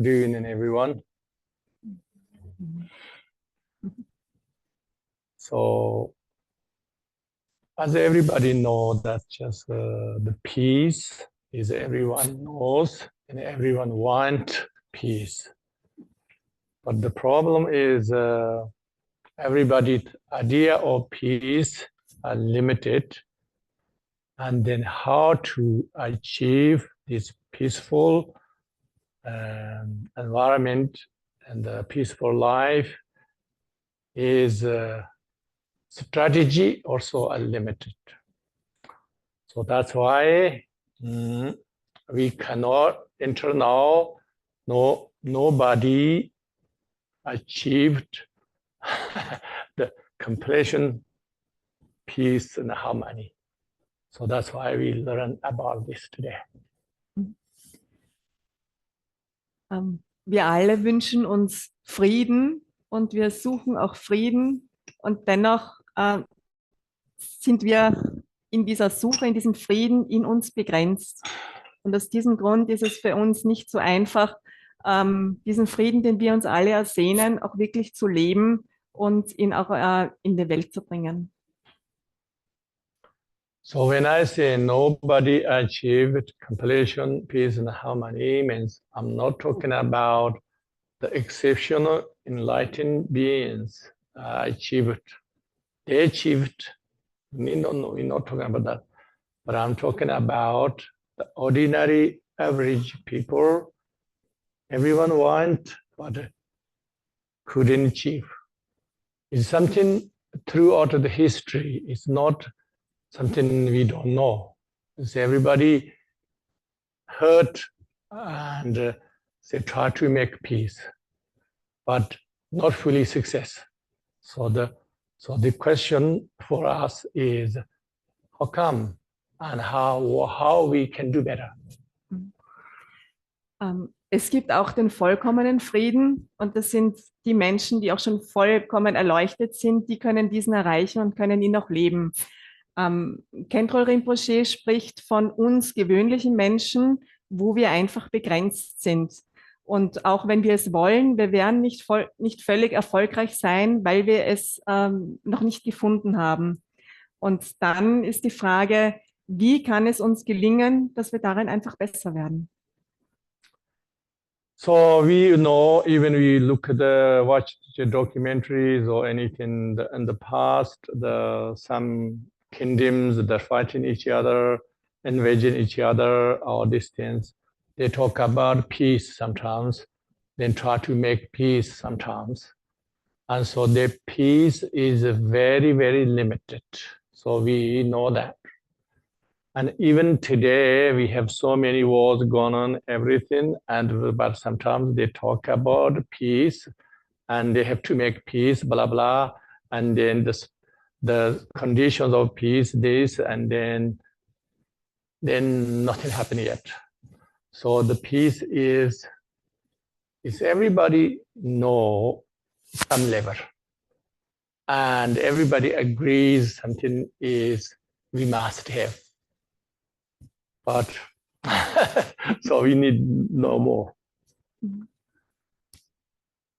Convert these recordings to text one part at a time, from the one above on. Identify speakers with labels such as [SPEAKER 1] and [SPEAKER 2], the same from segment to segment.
[SPEAKER 1] Good evening, everyone. So, as everybody knows, that just the peace is everyone knows and everyone want peace. But the problem is everybody's idea of peace are limited. And then how to achieve this peaceful environment and a peaceful life is strategy also are limited. So that's why we cannot enter now. Nobody achieved the completion, peace, and harmony. So that's why we learn about this today.
[SPEAKER 2] Wir alle wünschen uns Frieden und wir suchen auch Frieden und dennoch sind wir in dieser Suche, in diesem Frieden in uns begrenzt. Und aus diesem Grund ist es für uns nicht so einfach, diesen Frieden, den wir uns alle ersehnen, auch wirklich zu leben und ihn auch in die Welt zu bringen.
[SPEAKER 1] So when I say nobody achieved completion, peace, and harmony, means I'm not talking about the exceptional enlightened beings achieved. They achieved. We're not talking about that. But I'm talking about the ordinary, average people. Everyone want, but couldn't achieve. It's something throughout the history. It's not something we don't know. It's everybody hurt and they try to make peace, but not fully success. So the question for us is how come and how we can do better.
[SPEAKER 2] Es gibt auch den vollkommenen Frieden und das sind die Menschen, die auch schon vollkommen erleuchtet sind, die können diesen erreichen und können ihn auch leben. Khentrul Rinpoche spricht von uns gewöhnlichen Menschen, wo wir einfach begrenzt sind. Und auch wenn wir es wollen, wir werden nicht völlig erfolgreich sein, weil wir es noch nicht gefunden haben. Und dann ist die Frage, wie kann es uns gelingen, dass wir darin einfach besser werden?
[SPEAKER 1] So we know, even we look at watch the documentaries or anything in the past, some kingdoms that are fighting each other, invading each other, or distance. They talk about peace sometimes, then try to make peace sometimes. And so the peace is very, very limited. So we know that. And even today, we have so many wars going on, everything, but sometimes they talk about peace, and they have to make peace, blah, blah, and then the conditions of peace, this, and then nothing happened yet. So the peace is everybody know some level, and everybody agrees something is we must have. But so we need no more.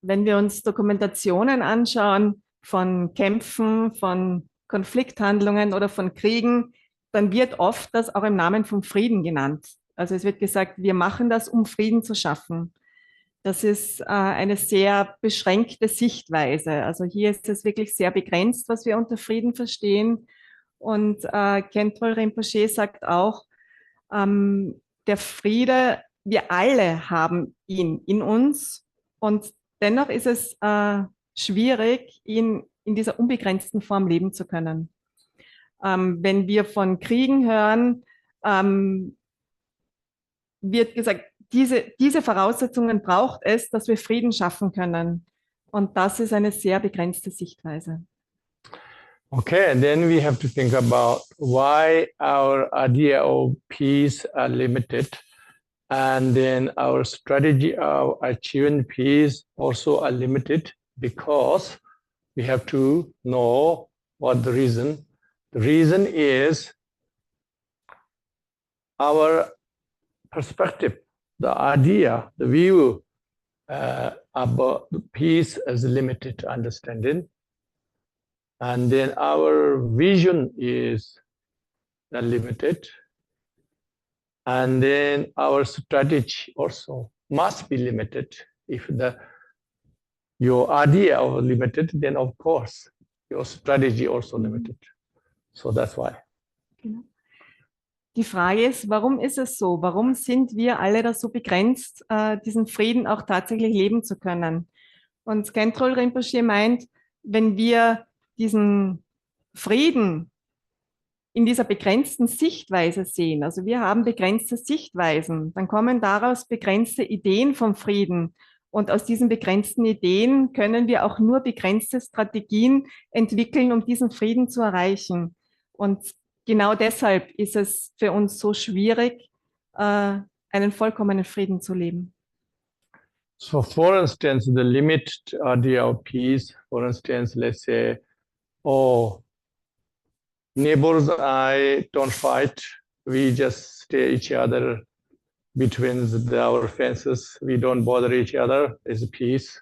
[SPEAKER 2] Wenn wir uns Dokumentationen anschauen von Kämpfen, von Konflikthandlungen oder von Kriegen, dann wird oft das auch im Namen vom Frieden genannt. Also es wird gesagt, wir machen das, um Frieden zu schaffen. Das ist eine sehr beschränkte Sichtweise. Also hier ist es wirklich sehr begrenzt, was wir unter Frieden verstehen. Und Khentrul Rinpoche sagt auch, der Friede, wir alle haben ihn in uns und dennoch ist es schwierig, ihn in dieser unbegrenzten Form leben zu können. Wenn wir von Kriegen hören, wird gesagt, diese Voraussetzungen braucht es, dass wir Frieden schaffen können. Und das ist eine sehr begrenzte Sichtweise.
[SPEAKER 1] Okay, and then we have to think about why our idea of peace are limited, and then our strategy of achieving peace also are limited, because we have to know what the reason. The reason is our perspective, the idea, the view about peace as limited understanding. And then our vision is limited. And then our strategy also must be limited. If your idea of limited, then of course your strategy also limited. So that's why.
[SPEAKER 2] Genau. Die Frage ist, warum ist es so? Warum sind wir alle da so begrenzt, diesen Frieden auch tatsächlich leben zu können? Und Skentrol Rinpoche meint, wenn wir diesen Frieden in dieser begrenzten Sichtweise sehen, also wir haben begrenzte Sichtweisen, dann kommen daraus begrenzte Ideen vom Frieden. Und aus diesen begrenzten Ideen können wir auch nur begrenzte Strategien entwickeln, um diesen Frieden zu erreichen. Und genau deshalb ist es für uns so schwierig, einen vollkommenen Frieden zu leben.
[SPEAKER 1] So for instance, the limited idea of peace, for instance, let's say, oh, neighbors and I don't fight. We just stay each other between our fences. We don't bother each other. It's peace.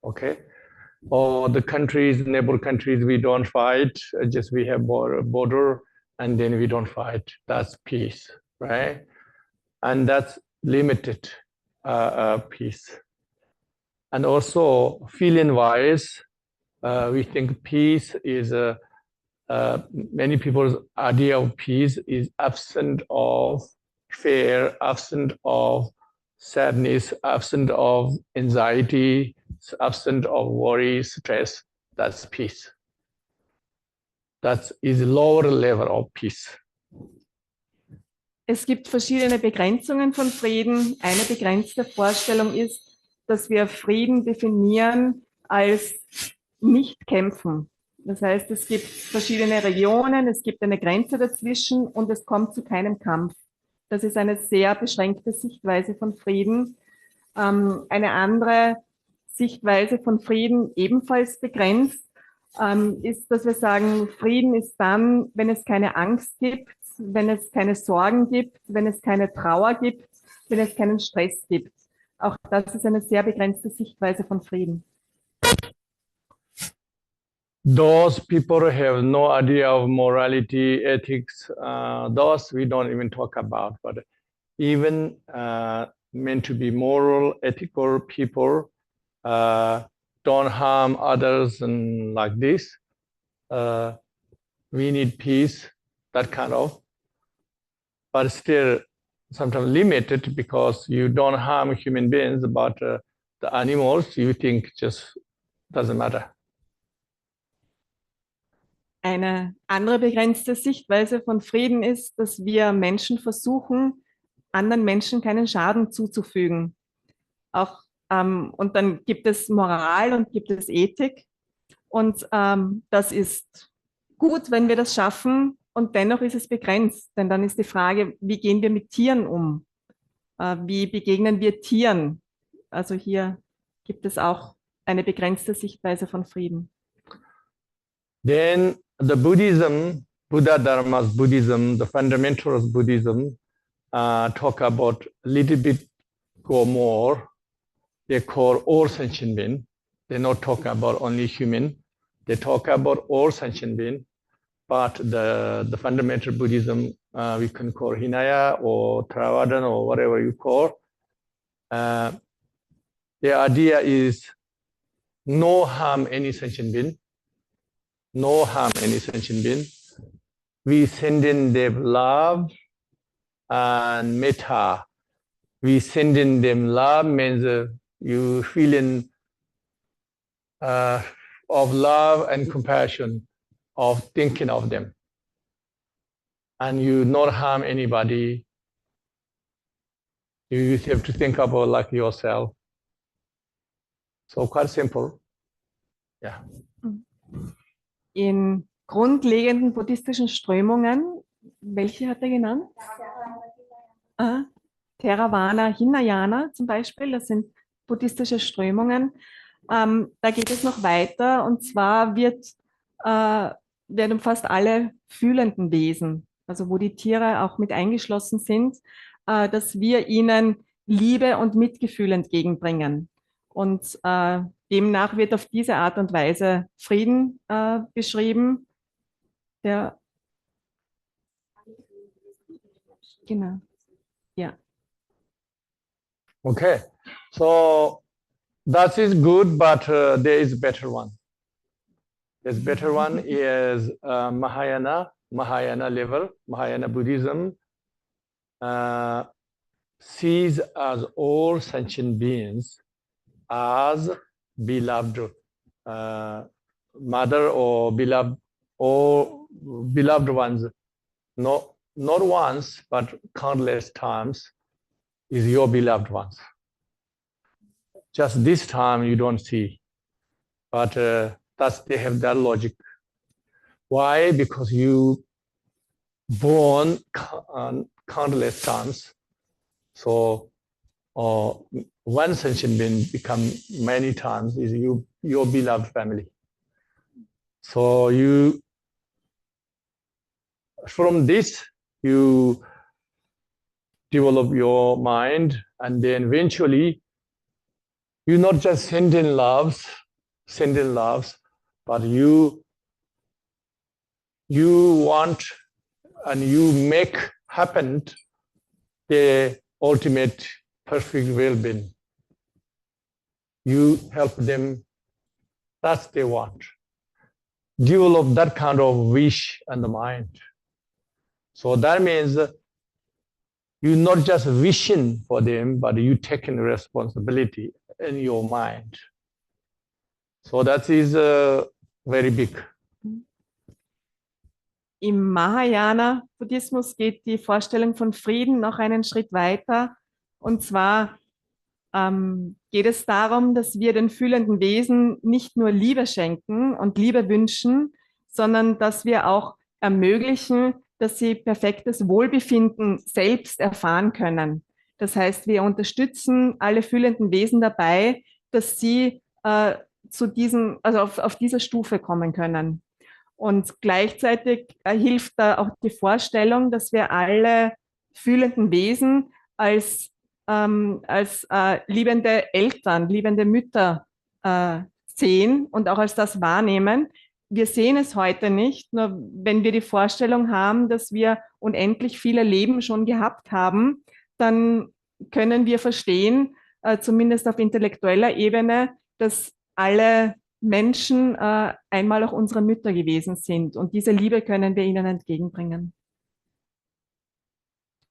[SPEAKER 1] Okay. Or the countries, neighbor countries, we don't fight. Just we have border and then we don't fight. That's peace, right? And that's limited peace. And also feeling-wise, we think peace is many people's idea of peace is absent of fear, absent of sadness, absent of anxiety, absent of worry, stress. That's peace. That is lower level of peace.
[SPEAKER 2] Es gibt verschiedene Begrenzungen von Frieden. Eine begrenzte Vorstellung ist, dass wir Frieden definieren als nicht kämpfen. Das heißt, es gibt verschiedene Regionen, es gibt eine Grenze dazwischen und es kommt zu keinem Kampf. Das ist eine sehr beschränkte Sichtweise von Frieden. Eine andere Sichtweise von Frieden, ebenfalls begrenzt, ist, dass wir sagen, Frieden ist dann, wenn es keine Angst gibt, wenn es keine Sorgen gibt, wenn es keine Trauer gibt, wenn es keinen Stress gibt. Auch das ist eine sehr begrenzte Sichtweise von Frieden.
[SPEAKER 1] Those people have no idea of morality, ethics. Those we don't even talk about. But even meant to be moral, ethical people don't harm others and like this. We need peace, that kind of. But still sometimes limited because you don't harm human beings, but the animals you think just doesn't matter.
[SPEAKER 2] Eine andere begrenzte Sichtweise von Frieden ist, dass wir Menschen versuchen, anderen Menschen keinen Schaden zuzufügen. Auch, und dann gibt es Moral und gibt es Ethik. Und das ist gut, wenn wir das schaffen. Und dennoch ist es begrenzt. Denn dann ist die Frage, wie gehen wir mit Tieren um? Wie begegnen wir Tieren? Also hier gibt es auch eine begrenzte Sichtweise von Frieden.
[SPEAKER 1] Then the Buddhism, Buddha Dharma's Buddhism, the fundamentals of Buddhism talk about a little bit go more. They call all sentient being. They're not talking about only human. They talk about all sentient being. But the fundamental Buddhism we can call Hinaya or Theravada or whatever you call. The idea is no harm any sentient being. No harm any sentient being. We send in them love and metta. We send in them love means you feeling of love and compassion, of thinking of them. And you not harm anybody. You have to think about like yourself. So quite simple. Yeah.
[SPEAKER 2] In grundlegenden buddhistischen Strömungen, welche hat er genannt? Theravada, Hinayana zum Beispiel, das sind buddhistische Strömungen. Da geht es noch weiter und zwar werden umfasst alle fühlenden Wesen, also wo die Tiere auch mit eingeschlossen sind, dass wir ihnen Liebe und Mitgefühl entgegenbringen. Und demnach wird auf diese Art und Weise Frieden beschrieben. Der, genau, ja.
[SPEAKER 1] Okay, so that is good, but there is a better one. There's better one is Mahayana level, Mahayana Buddhism sees as all sentient beings as beloved mother or beloved ones, not once but countless times is your beloved ones. Just this time you don't see, but that's they have that logic. Why? Because you born countless times, so one sentient being become many times is your beloved family. So you from this you develop your mind, and then eventually you not just sending loves, but you want and you make happen the ultimate perfect well-being. You help them, that's they want. Develop that kind of wish and the mind. So that means you're not just wishing for them, but you taking responsibility in your mind. So that is very big.
[SPEAKER 2] Im Mahayana-Buddhismus geht die Vorstellung von Frieden noch einen Schritt weiter. Und zwar geht es darum, dass wir den fühlenden Wesen nicht nur Liebe schenken und Liebe wünschen, sondern dass wir auch ermöglichen, dass sie perfektes Wohlbefinden selbst erfahren können. Das heißt, wir unterstützen alle fühlenden Wesen dabei, dass sie auf dieser Stufe kommen können. Und gleichzeitig hilft da auch die Vorstellung, dass wir alle fühlenden Wesen als liebende Eltern, liebende Mütter sehen und auch als das wahrnehmen. Wir sehen es heute nicht, nur wenn wir die Vorstellung haben, dass wir unendlich viele Leben schon gehabt haben, dann können wir verstehen, zumindest auf intellektueller Ebene, dass alle Menschen einmal auch unsere Mütter gewesen sind. Und diese Liebe können wir ihnen entgegenbringen.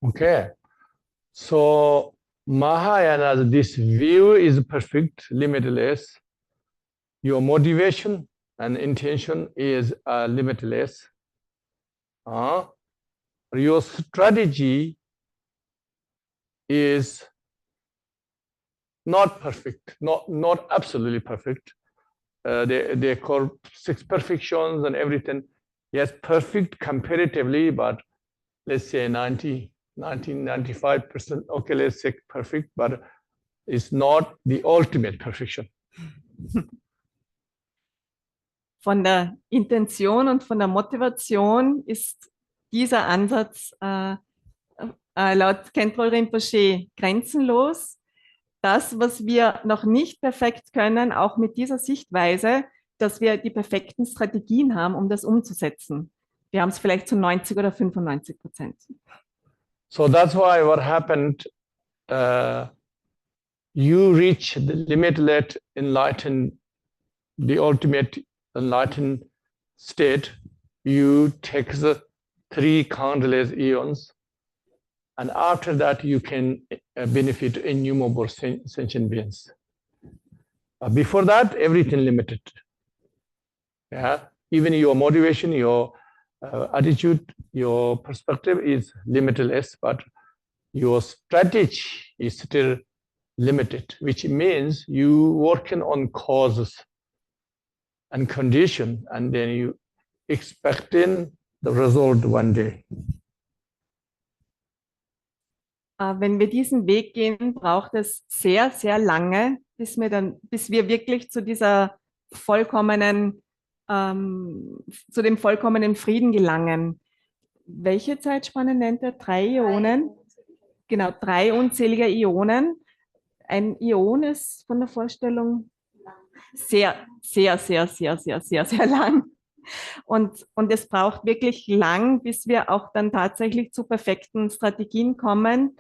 [SPEAKER 1] Okay, so Mahayana, this view is perfect, limitless. Your motivation and intention is limitless. Your strategy is not perfect, not absolutely perfect. They call 6 perfections and everything. Yes, perfect comparatively, but let's say 95%. Okay, let's say perfect, but it's not the ultimate perfection.
[SPEAKER 2] Von der Intention und von der Motivation ist dieser Ansatz laut Khentrul Rinpoche grenzenlos. Das, was wir noch nicht perfekt können, auch mit dieser Sichtweise, dass wir die perfekten Strategien haben, um das umzusetzen. Wir haben es vielleicht zu 90 oder 95%.
[SPEAKER 1] So that's why what happened, you reach the limitless enlightened, the ultimate enlightened state, you take the 3 countless eons, and after that you can benefit innumerable sentient beings. Before that, everything limited. Yeah, even your motivation, your attitude, your perspective is limitless, but your strategy is still limited, which means you working on causes and condition, and then you expecting the result one day.
[SPEAKER 2] Wenn wir diesen Weg gehen, braucht es sehr, sehr lange, bis wir wirklich zu dieser vollkommenen, zu dem vollkommenen Frieden gelangen. Welche Zeitspanne nennt er? 3 Ionen? Genau, 3 unzählige Ionen. ein Ion ist von der Vorstellung sehr, sehr, sehr, sehr, sehr, sehr, sehr lang. Und es braucht wirklich lang, bis wir auch dann tatsächlich zu perfekten Strategien kommen.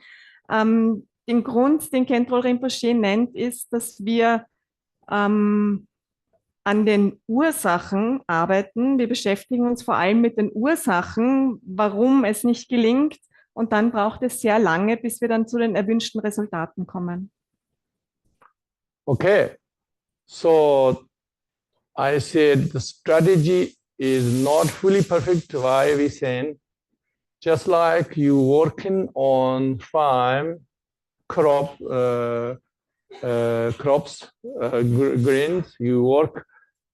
[SPEAKER 2] Den Grund, den Khentrul Rinpoche nennt, ist, dass wir an den Ursachen arbeiten. Wir beschäftigen uns vor allem mit den Ursachen, warum es nicht gelingt. Und dann braucht es sehr lange, bis wir dann zu den erwünschten Resultaten kommen.
[SPEAKER 1] Okay, so I said the strategy is not fully perfect. Why we saying? Just like you working on farm crops, grains, you work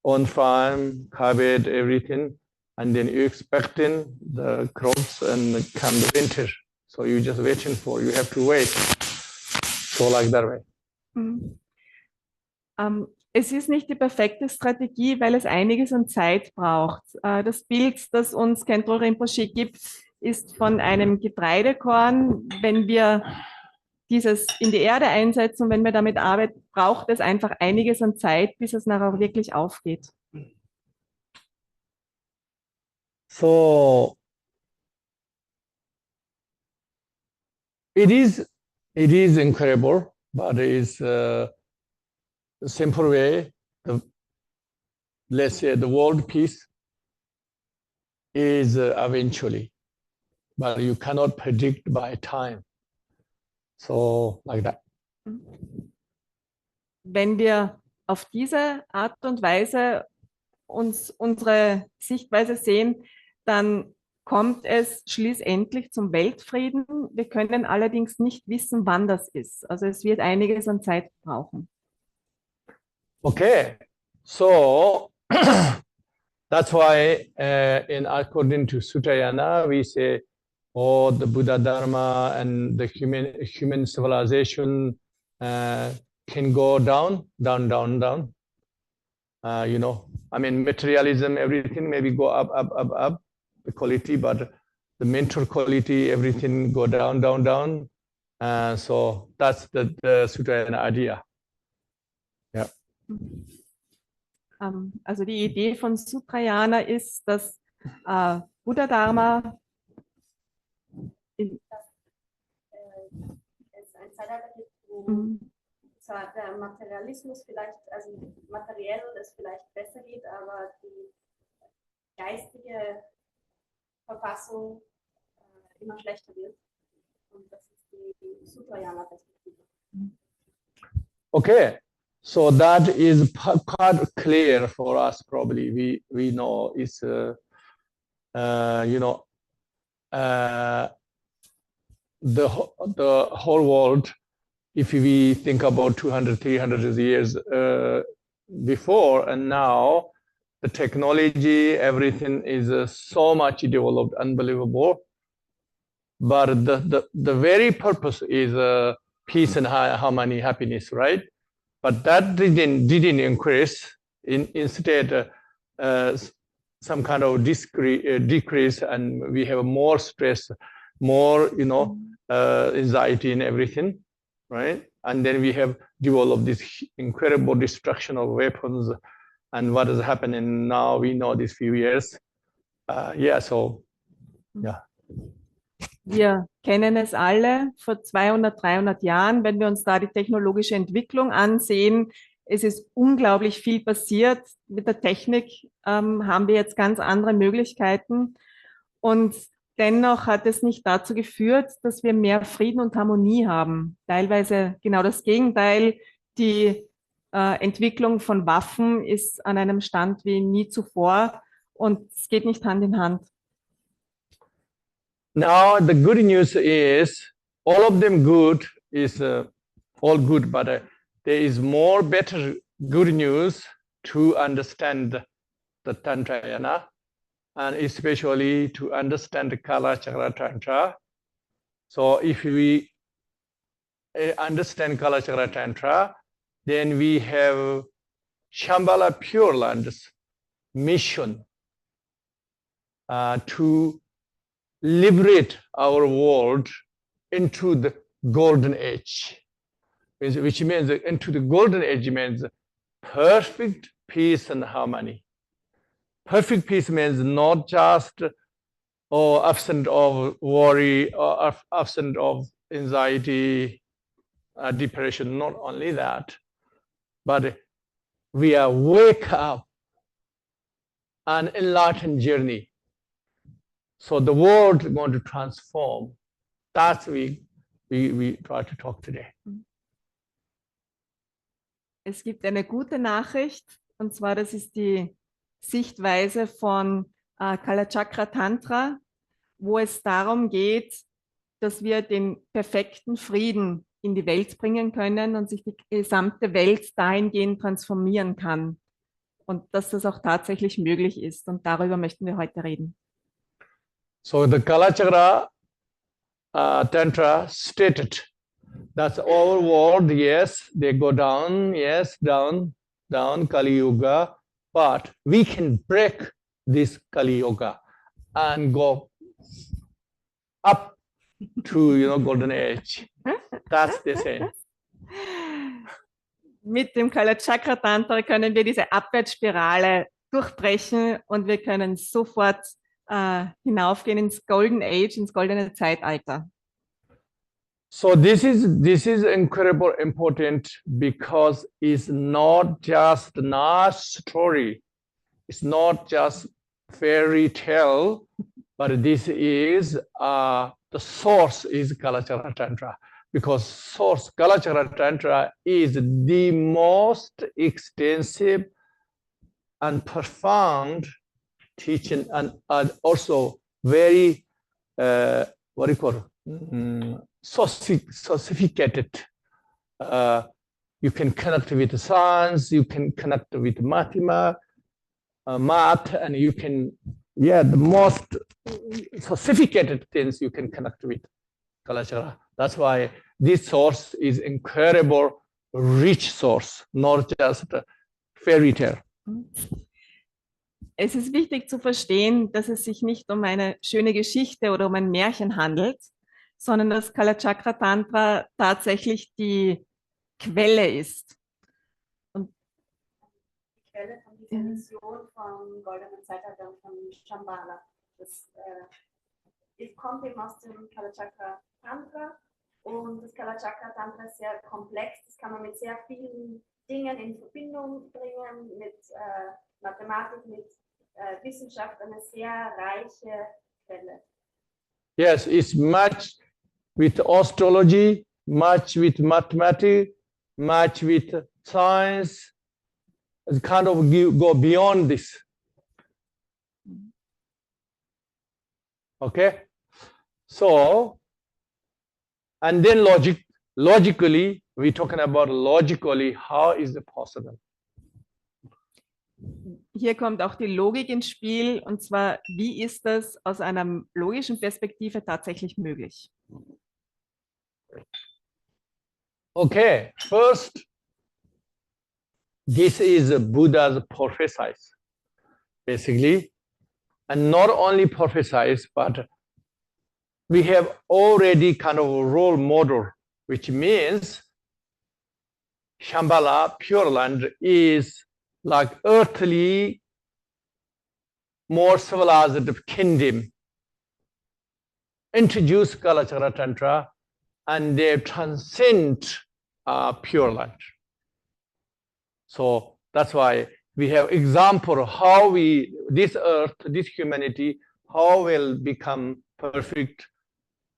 [SPEAKER 1] on farm, harvest everything, and then you expecting the crops and come the winter. So you just waiting for, you have to wait. So like that way.
[SPEAKER 2] Es ist nicht die perfekte Strategie, weil es einiges an Zeit braucht. Das Bild, das uns Khentrul Rinpoche gibt, ist von einem Getreidekorn. Wenn wir dieses in die Erde einsetzen und wenn wir damit arbeiten, braucht es einfach einiges an Zeit, bis es nachher auch wirklich aufgeht.
[SPEAKER 1] So it is incredible, but it's a simple way. Let's say the world peace is eventually, but you cannot predict by time. So like that.
[SPEAKER 2] Wenn wir auf diese Art und Weise uns unsere Sichtweise sehen, dann kommt es schließlich zum Weltfrieden. Wir können allerdings nicht wissen, wann das ist. Also es wird einiges an Zeit brauchen.
[SPEAKER 1] Okay, so that's why in according to Sutayana, we say, oh, the Buddha Dharma and the human civilization can go down. You know, I mean, materialism, everything maybe go up, the quality, but the mental quality, everything go down. So that's the Sutayana idea. Yeah.
[SPEAKER 2] Also die Idee von Sutrayana ist, dass Buddha Dharma
[SPEAKER 3] es ein Zeitalter gibt, wo zwar der Materialismus vielleicht, also materiell es vielleicht besser geht, aber die geistige Verfassung immer schlechter wird. Und das ist die Sutrayana-Perspektive.
[SPEAKER 1] Okay, so that is quite clear for us. Probably we know it's you know the whole world. If we think about 200, 300 years before and now, the technology, everything is so much developed, unbelievable. But the very purpose is peace and harmony, happiness, right? But that didn't increase. Instead, some kind of decrease, and we have more stress, more anxiety and everything, right? And then we have developed this incredible destruction of weapons, and what is happening now, we know these few years. Yeah, so yeah.
[SPEAKER 2] Wir kennen es alle vor 200, 300 Jahren, wenn wir uns da die technologische Entwicklung ansehen. Es ist unglaublich viel passiert. Mit der Technik haben wir jetzt ganz andere Möglichkeiten. Und dennoch hat es nicht dazu geführt, dass wir mehr Frieden und Harmonie haben. Teilweise genau das Gegenteil. Die Entwicklung von Waffen ist an einem Stand wie nie zuvor. Und es geht nicht Hand in Hand.
[SPEAKER 1] Now the good news is all of them good is all good, but there is more better good news to understand the Tantrayana, and especially to understand the Kala Chakra Tantra. So if we understand Kala Chakra Tantra, then we have Shambhala Pure Land's mission to liberate our world into the golden age. which means into the golden age means perfect peace and harmony. Perfect peace means not just absent of worry or absent of anxiety, depression, not only that, but we are wake up an enlightened journey. So the world is going to transform. That's we try to talk today.
[SPEAKER 2] Es gibt eine gute Nachricht, und zwar, das ist die Sichtweise von Kalachakra Tantra, wo es darum geht, dass wir den perfekten Frieden in die Welt bringen können und sich die gesamte Welt dahingehend transformieren kann. Und dass das auch tatsächlich möglich ist. Und darüber möchten wir heute reden.
[SPEAKER 1] So the Kalachakra Tantra stated that's our world, yes, they go down, yes, down, Kali Yuga, but we can break this Kali Yuga and go up to golden age. That's the same.
[SPEAKER 2] Mit dem Kalachakra Tantra können wir diese Abwärtsspirale durchbrechen und wir können sofort hinaufgehen ins Golden Age, ins goldene Zeitalter.
[SPEAKER 1] So this is incredibly important because it's not just a nice story. It's not just fairy tale, but this is the source is Kalachakra Tantra, because source Kalachakra Tantra is the most extensive and profound teaching and also very what do you call it? Sophisticated. You can connect with science, you can connect with math, and you can, the most sophisticated things you can connect with Kalachakra. That's why this source is incredible, rich source, not just a fairy tale.
[SPEAKER 2] Es ist wichtig zu verstehen, dass es sich nicht um eine schöne Geschichte oder um ein Märchen handelt, sondern dass Kalachakra Tantra tatsächlich die Quelle ist. Und
[SPEAKER 3] die Quelle von dieser Mission vom goldenen Zeitalter und von Shambhala. Das kommt eben aus dem Kalachakra Tantra und das Kalachakra Tantra ist sehr komplex. Das kann man mit sehr vielen Dingen in Verbindung bringen, mit Mathematik, mit Wissenschaft, eine sehr reiche Quelle.
[SPEAKER 1] Yes, it's much with astrology, much with mathematics, much with science. It's kind of go beyond this. Okay, so and then logically, we're talking about logically, how is it possible?
[SPEAKER 2] Hier kommt auch die Logik ins Spiel, und zwar, wie ist das aus einer logischen Perspektive tatsächlich möglich?
[SPEAKER 1] Okay, first, this is Buddha's prophecies, basically, and not only prophecies, but we have already kind of a role model, which means Shambhala, Pure Land, is like earthly, more civilized kingdom, introduce Kalachakra Tantra, and they transcend Pure Land. So that's why we have example how this earth, this humanity, how will become perfect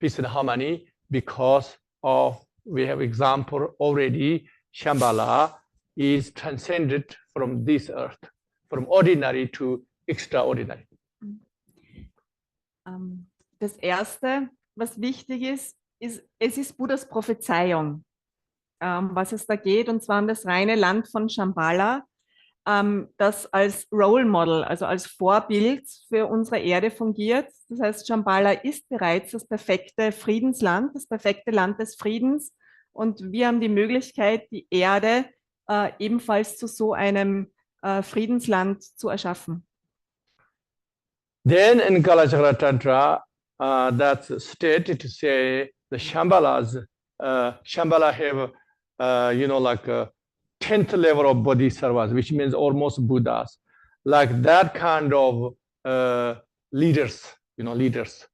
[SPEAKER 1] peace and harmony, because of we have example already. Shambhala is transcended from this earth, from ordinary to extraordinary.
[SPEAKER 2] Das Erste, was wichtig ist, es ist Buddhas Prophezeiung, was es da geht, und zwar um das reine Land von Shambhala, das als Role Model, also als Vorbild für unsere Erde fungiert. Das heißt, Shambhala ist bereits das perfekte Friedensland, das perfekte Land des Friedens, und wir haben die Möglichkeit, die Erde ebenfalls zu so einem Friedensland zu erschaffen.
[SPEAKER 1] Then in Kalachakra Tantra, that's stated to say the Shambhala have like a 10th level of bodhisattvas, which means almost Buddhas, like that kind of leaders, leaders.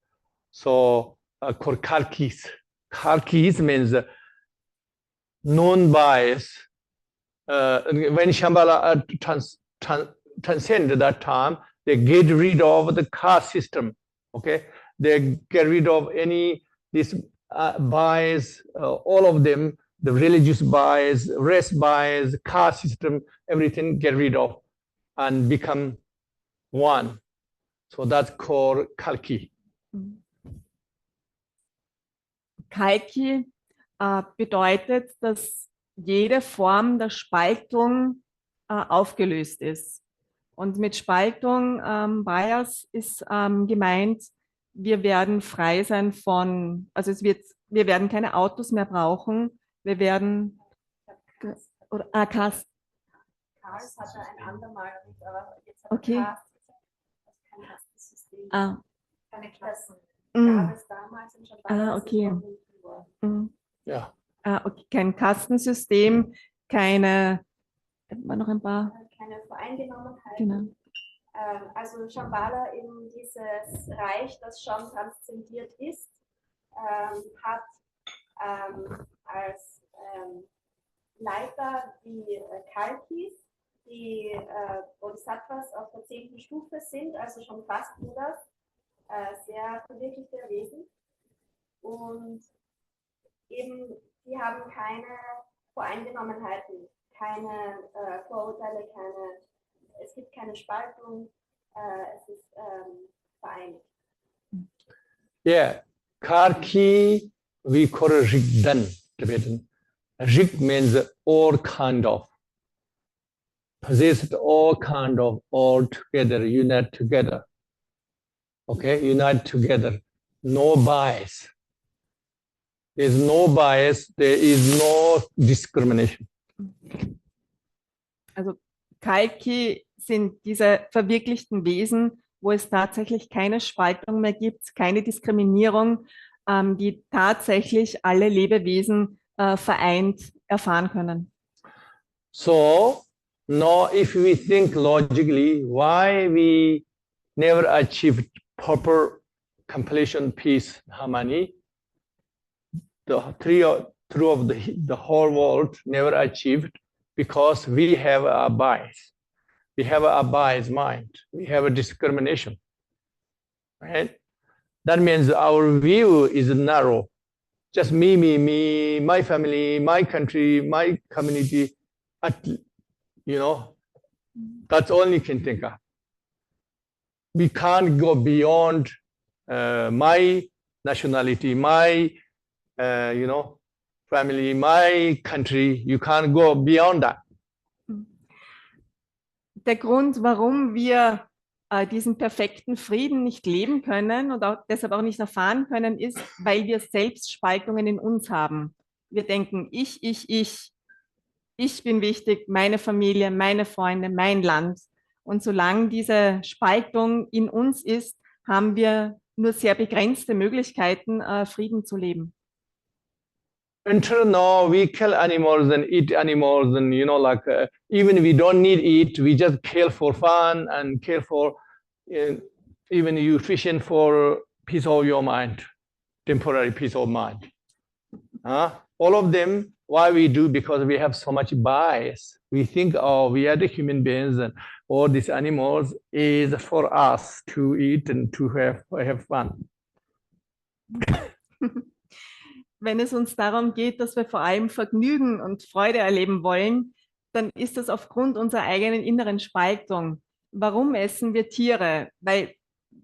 [SPEAKER 1] So called Kalkis. Kalkis means non-bias. When Shambhala transcend that time, they get rid of the caste system. Okay, they get rid of this bias, all of them, the religious bias, race bias, caste system, everything get rid of and become one. So that's called Kalki.
[SPEAKER 2] Kalki bedeutet, dass jede Form der Spaltung aufgelöst ist. Und mit Spaltung, Bias, ist gemeint, wir werden frei sein von, also wir werden keine Autos mehr brauchen, wir werden,
[SPEAKER 3] Cars hatte ein andermal, aber jetzt hat
[SPEAKER 2] okay.
[SPEAKER 3] Cars kein Kastensystem. Keine Klassen. Gab es damals in Shambhala,
[SPEAKER 2] okay.
[SPEAKER 1] Ja.
[SPEAKER 2] Okay. Kein Kastensystem, keine, war noch ein paar.
[SPEAKER 3] Keine Voreingenommenheit.
[SPEAKER 2] Genau.
[SPEAKER 3] Also Shambhala, eben dieses Reich, das schon transzendiert ist, hat als Leiter die Kalkis, die Bodhisattvas auf der 10. Stufe sind, also schon fast Buddhas, sehr verwirklichte Wesen. Und eben, die haben keine Voreingenommenheiten, keine Vorurteile, es gibt keine Spaltung, es ist vereinigt.
[SPEAKER 1] Yeah, Karki, we call it Rigdan, Tibetan. Rig means all kind of, possessed all kind of, all together, unite together. Okay, unite together, no bias. There is no bias, there is no discrimination.
[SPEAKER 2] Also Kalki sind diese verwirklichten Wesen, wo es tatsächlich keine Spaltung mehr gibt, keine Diskriminierung, die tatsächlich alle Lebewesen vereint erfahren können.
[SPEAKER 1] So now if we think logically, why we never achieved proper completion, peace, harmony, through the whole world never achieved, because we have a bias. We have a biased mind. We have a discrimination, right? That means our view is narrow. Just me, my family, my country, my community. That's all you can think of. We can't go beyond my nationality, my family, my country. You can't go beyond that.
[SPEAKER 2] Der Grund, warum wir diesen perfekten Frieden nicht leben können und auch deshalb auch nicht erfahren können, ist, weil wir selbst Spaltungen in uns haben. Wir denken, ich bin wichtig, meine Familie, meine Freunde, mein Land. Und solange diese Spaltung in uns ist, haben wir nur sehr begrenzte Möglichkeiten, Frieden zu leben.
[SPEAKER 1] Until now, we kill animals and eat animals, and even we don't need eat, we just kill for fun and kill for even nutrition for peace of your mind, temporary peace of mind. All of them, why we do? Because we have so much bias. We think, oh, we are the human beings, and all these animals is for us to eat and to have fun.
[SPEAKER 2] Wenn es uns darum geht, dass wir vor allem Vergnügen und Freude erleben wollen, dann ist das aufgrund unserer eigenen inneren Spaltung. Warum essen wir Tiere? Weil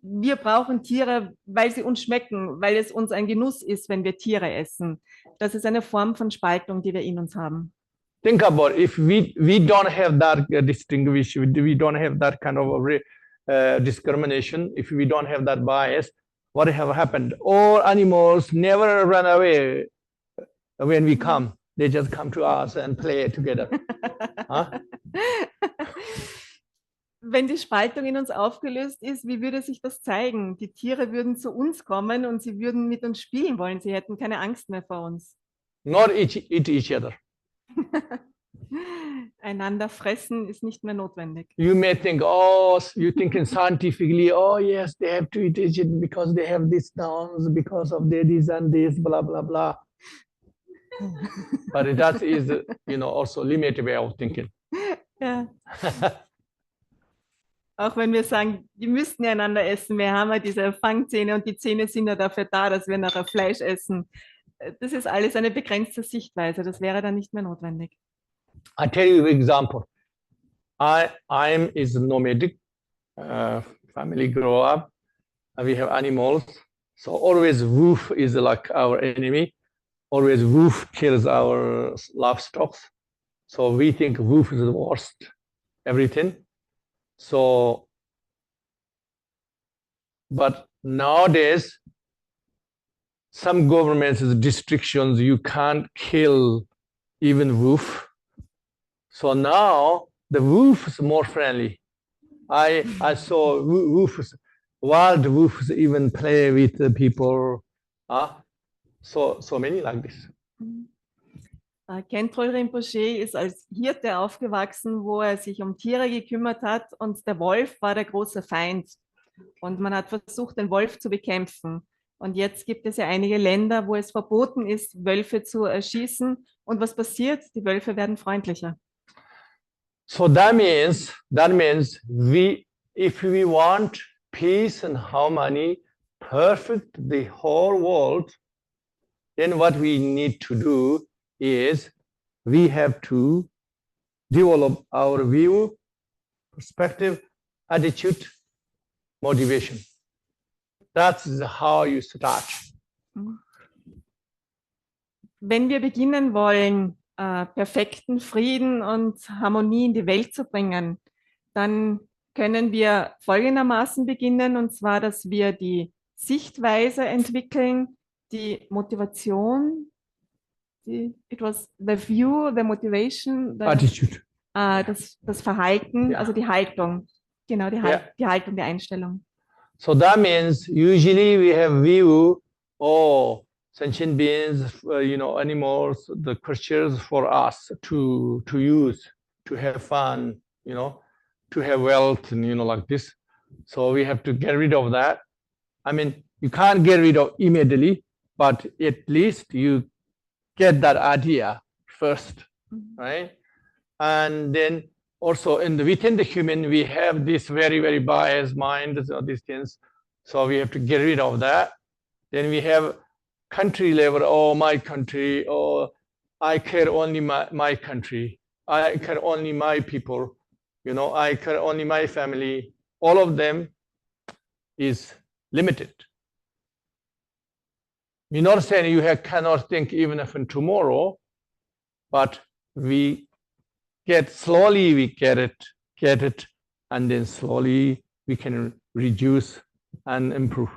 [SPEAKER 2] wir brauchen Tiere, weil sie uns schmecken, weil es uns ein Genuss ist, wenn wir Tiere essen. Das ist eine Form von Spaltung, die wir in uns haben.
[SPEAKER 1] Think about if we don't have that distinction, we don't have that kind of discrimination, if we don't have that bias, what have happened? All animals never run away when we come. They just come to us and play together.
[SPEAKER 2] Wenn die Spaltung in uns aufgelöst ist, wie würde sich das zeigen? Die Tiere würden zu uns kommen und sie würden mit uns spielen wollen. Sie hätten keine Angst mehr vor uns.
[SPEAKER 1] Not eat each other.
[SPEAKER 2] Einander fressen ist nicht mehr notwendig.
[SPEAKER 1] You may think, oh, you thinking scientifically, oh yes, they have to eat it because they have these downs, because of their this and this, blah, blah, blah. But that is, also limited way of thinking.
[SPEAKER 2] Ja. Auch wenn wir sagen, die müssten ja einander essen, wir haben ja diese Fangzähne und die Zähne sind ja dafür da, dass wir nachher Fleisch essen. Das ist alles eine begrenzte Sichtweise, das wäre dann nicht mehr notwendig.
[SPEAKER 1] I tell you an example. I'm is nomadic family grow up. And we have animals. So always wolf is like our enemy. Always wolf kills our livestock. So we think wolf is the worst, everything. So, but nowadays, some governments, restrictions, you can't kill even wolf. So now the wolf is more friendly. I saw wolves, wild wolves even play with the people. So many like this.
[SPEAKER 2] Khentrul Rinpoche ist als Hirte aufgewachsen, wo er sich um Tiere gekümmert hat und der Wolf war der große Feind. Und man hat versucht, den Wolf zu bekämpfen. Und jetzt gibt es ja einige Länder, wo es verboten ist, Wölfe zu erschießen. Und was passiert? Die Wölfe werden freundlicher.
[SPEAKER 1] So that means if we want peace and harmony, perfect the whole world, then what we need to do is we have to develop our view, perspective, attitude, motivation. That's how you start.
[SPEAKER 2] Wenn wir beginnen wollen, perfekten Frieden und Harmonie in die Welt zu bringen, dann können wir folgendermaßen beginnen, und zwar, dass wir die Sichtweise entwickeln, die Motivation, the view, the motivation,
[SPEAKER 1] Attitude.
[SPEAKER 2] Das Verhalten,
[SPEAKER 1] Ja.
[SPEAKER 2] also die Haltung. Genau, die Haltung, die Einstellung.
[SPEAKER 1] So that means usually we have view, sentient beings, animals, the creatures for us to use, to have fun, to have wealth, and like this. So we have to get rid of that. I mean, you can't get rid of immediately, but at least you get that idea first, right? And then also within the human, we have this very, very biased mind, these things. So we have to get rid of that. Then we have country level, my country, I care only my country. I care only my people. I care only my family. All of them is limited. We're not saying you cannot think even if in tomorrow, but we get it, and then slowly we can reduce and improve.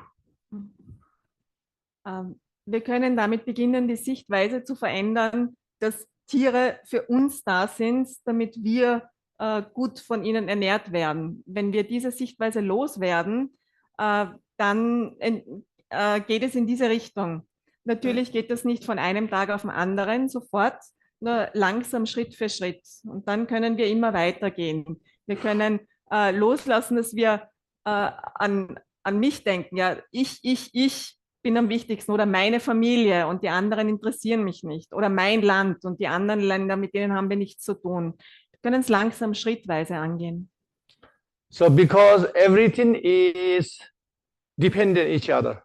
[SPEAKER 2] Wir können damit beginnen, die Sichtweise zu verändern, dass Tiere für uns da sind, damit wir gut von ihnen ernährt werden. Wenn wir diese Sichtweise loswerden, dann geht es in diese Richtung. Natürlich geht das nicht von einem Tag auf den anderen sofort, nur langsam, Schritt für Schritt. Und dann können wir immer weitergehen. Wir können loslassen, dass wir an mich denken. Ja, ich bin am wichtigsten oder meine Familie und die anderen interessieren mich nicht. Oder mein Land und die anderen Länder, mit denen haben wir nichts zu tun. Wir können es langsam, schrittweise angehen.
[SPEAKER 1] So because everything is dependent on each other.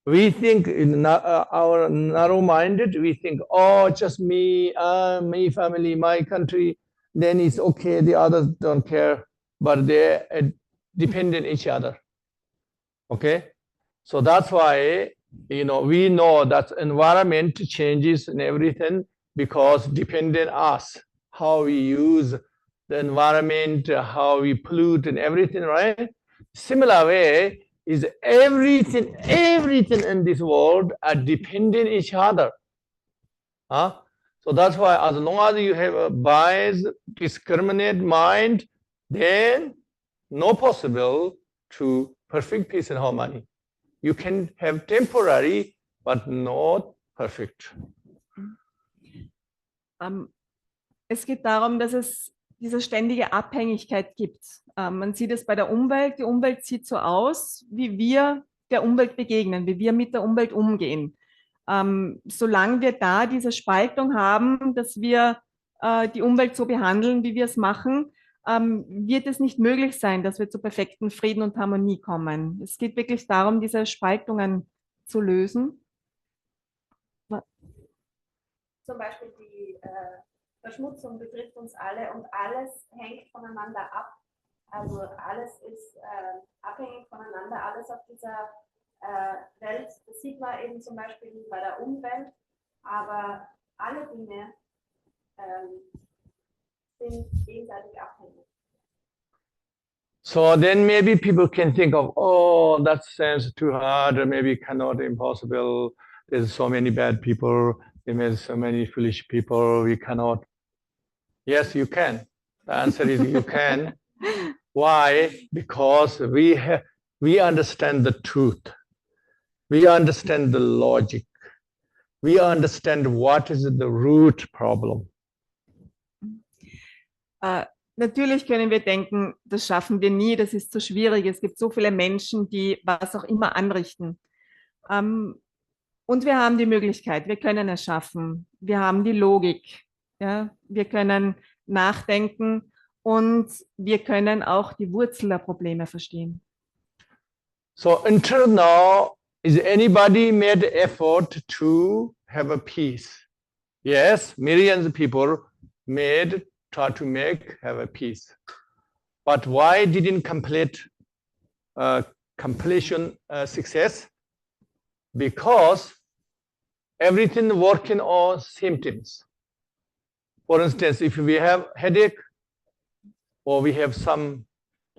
[SPEAKER 1] We think in our narrow-minded, we think, just me, my family, my country, then it's okay, the others don't care, but they depend on each other, okay? So that's why, we know that environment changes and everything because dependent on us, how we use the environment, how we pollute and everything, right? Similar way, is everything in this world are dependent on each other. So that's why as long as you have a biased, discriminate mind, then no possible to perfect peace and harmony. You can have temporary, but not perfect.
[SPEAKER 2] Es geht darum, dass es diese ständige Abhängigkeit gibt. Man sieht es bei der Umwelt. Die Umwelt sieht so aus, wie wir der Umwelt begegnen, wie wir mit der Umwelt umgehen. Solange wir da diese Spaltung haben, dass wir die Umwelt so behandeln, wie wir es machen, wird es nicht möglich sein, dass wir zu perfekten Frieden und Harmonie kommen. Es geht wirklich darum, diese Spaltungen zu lösen.
[SPEAKER 3] Zum Beispiel die Verschmutzung betrifft uns alle und alles hängt voneinander ab. Also alles ist abhängig voneinander, alles auf dieser Welt. Das sieht man eben zum Beispiel bei der Umwelt, aber alle Dinge sind gegenseitig abhängig.
[SPEAKER 1] So then maybe people can think of, oh, that sounds too hard, or maybe cannot, impossible. There's so many bad people, there's so many foolish people, we cannot. Yes, you can. The answer is you can. Why? Because we understand the truth. We understand the logic. We understand what is the root problem.
[SPEAKER 2] Natürlich können wir denken, das schaffen wir nie, das ist zu schwierig. Es gibt so viele Menschen, die was auch immer anrichten. Und wir haben die Möglichkeit, wir können es schaffen. Wir haben die Logik. Ja? Wir können nachdenken und wir können auch die Wurzel der Probleme verstehen.
[SPEAKER 1] So until now, is anybody made effort to have a peace? Yes, millions of people try to have a peace. But why didn't completion success? Because everything working on symptoms. For instance, if we have headache or we have some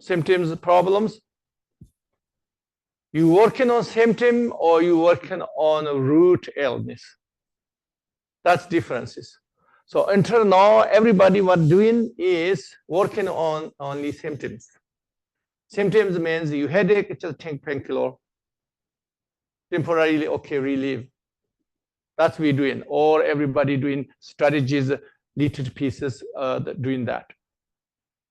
[SPEAKER 1] symptoms, problems, you working on symptom or you working on a root illness. That's differences. So until now, everybody what doing is working on only symptoms. Symptoms means you headache, just take painkiller. Temporarily, okay, relieve. That's we doing. Or everybody doing strategies, little pieces doing that.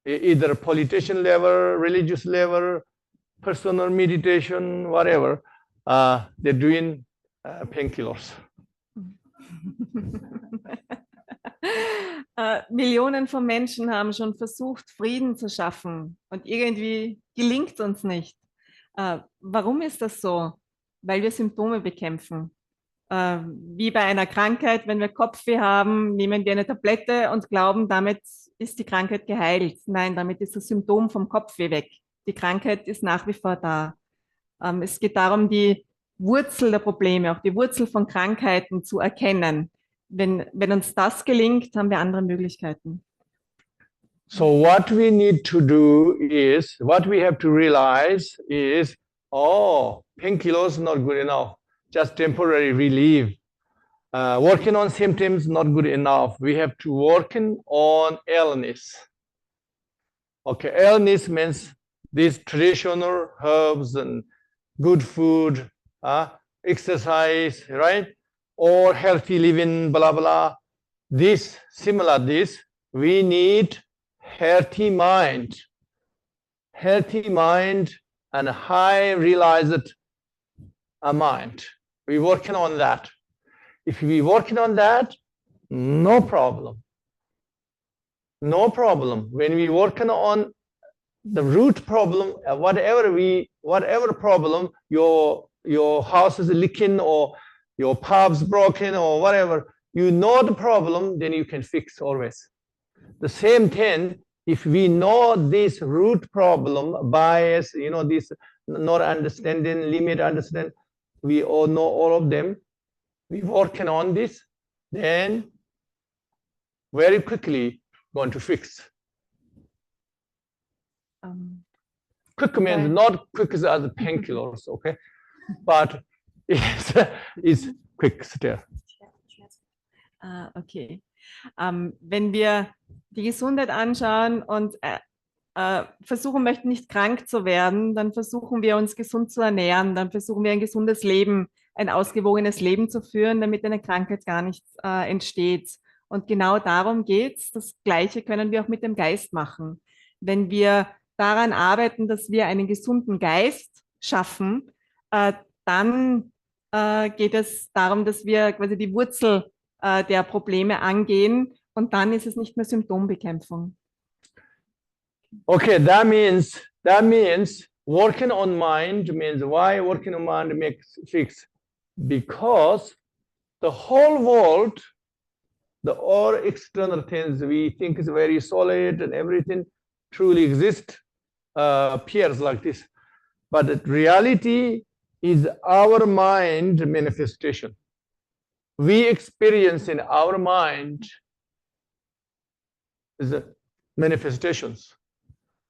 [SPEAKER 1] Either politician level, religious level, personal meditation, whatever, they're doing painkillers.
[SPEAKER 2] Millionen von Menschen haben schon versucht, Frieden zu schaffen und irgendwie gelingt es uns nicht. Warum ist das so? Weil wir Symptome bekämpfen. Wie bei einer Krankheit, wenn wir Kopfweh haben, nehmen wir eine Tablette und glauben, damit ist die Krankheit geheilt. Nein, damit ist das Symptom vom Kopfweh weg. Die Krankheit ist nach wie vor da. Es geht darum, die Wurzel der Probleme, auch die Wurzel von Krankheiten zu erkennen. Wenn uns das gelingt, haben wir andere Möglichkeiten.
[SPEAKER 1] So what we need to do is, what we have to realize is, oh, painkillers not good enough, just temporary relief. Working on symptoms not good enough. We have to working on illness. Okay, illness means these traditional herbs and good food, exercise, right? Or healthy living, blah, blah. This, similar this, we need healthy mind and high realized mind. We're working on that. If we working on that, no problem. No problem. When we working on the root problem, whatever problem, your house is leaking or your pipes broken or whatever, you know the problem, then you can fix always. The same thing, if we know this root problem, bias, this not understanding, limit understanding, we all know all of them, we working on this, then very quickly going to fix. Quick means not quick as the painkillers, okay? But it's quick still.
[SPEAKER 2] Okay. Wenn wir die Gesundheit anschauen und versuchen möchten, nicht krank zu werden, dann versuchen wir uns gesund zu ernähren, dann versuchen wir ein gesundes Leben, ein ausgewogenes Leben zu führen, damit eine Krankheit gar nicht entsteht. Und genau darum geht es. Das Gleiche können wir auch mit dem Geist machen. Wenn wir daran arbeiten, dass wir einen gesunden Geist schaffen, dann geht es darum, dass wir quasi die Wurzel der Probleme angehen und dann ist es nicht mehr Symptombekämpfung.
[SPEAKER 1] Okay, that means working on mind means why working on mind makes fix? Because the whole world, all external things we think is very solid and everything truly exists, appears like this. But the reality is our mind manifestation. We experience in our mind is manifestations.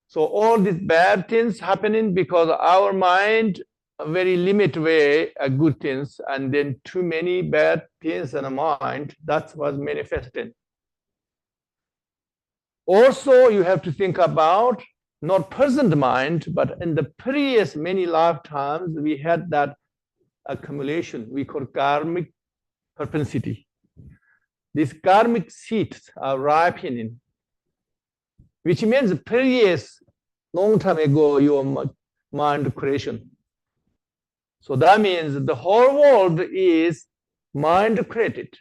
[SPEAKER 1] So all these bad things happening because our mind a very limited way good things, and then too many bad things in the mind, that was manifesting. Also, you have to think about not present mind, but in the previous many lifetimes, we had that accumulation we call karmic propensity. These karmic seeds are ripening, which means previous long time ago your mind creation. So that means the whole world is mind created.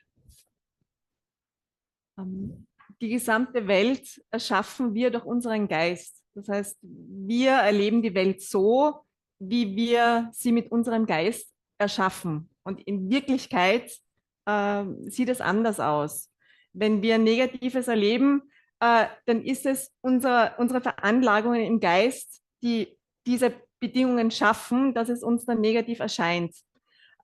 [SPEAKER 2] Die gesamte Welt erschaffen wir durch unseren Geist. Das heißt, wir erleben die Welt so, wie wir sie mit unserem Geist erschaffen. Und in Wirklichkeit sieht es anders aus. Wenn wir Negatives erleben, dann ist es unsere Veranlagungen im Geist, die diese Bedingungen schaffen, dass es uns dann negativ erscheint.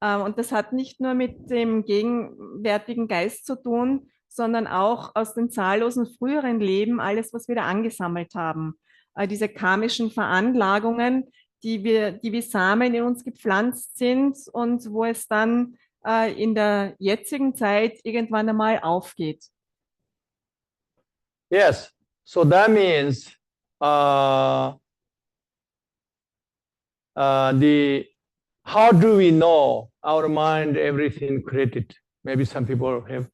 [SPEAKER 2] Und das hat nicht nur mit dem gegenwärtigen Geist zu tun, sondern auch aus den zahllosen früheren Leben, alles, was wir da angesammelt haben. Diese karmischen Veranlagungen, die wie Samen in uns gepflanzt sind und wo es dann in der jetzigen Zeit irgendwann einmal aufgeht.
[SPEAKER 1] Yes, so that means how do we know our mind, everything created? Maybe some people have.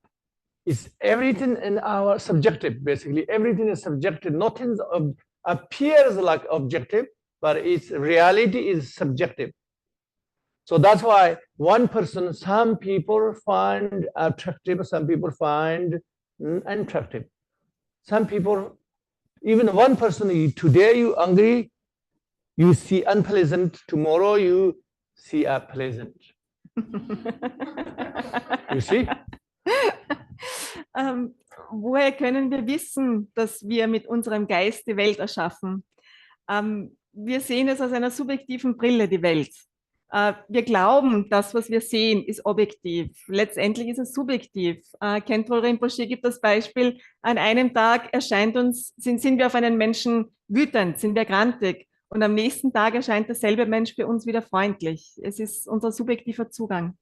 [SPEAKER 1] It's everything in our subjective, basically. Everything is subjective. Nothing appears like objective, but its reality is subjective. So that's why one person, some people find attractive, some people find unattractive. Some people, even one person, today you angry, you see unpleasant, tomorrow you see a pleasant. You see?
[SPEAKER 2] Woher können wir wissen, dass wir mit unserem Geist die Welt erschaffen? Wir sehen es aus einer subjektiven Brille, die Welt. Wir glauben, das, was wir sehen, ist objektiv. Letztendlich ist es subjektiv. Khenpo Rinpoche gibt das Beispiel, an einem Tag sind wir auf einen Menschen wütend, sind wir grantig. Und am nächsten Tag erscheint derselbe Mensch für uns wieder freundlich. Es ist unser subjektiver Zugang.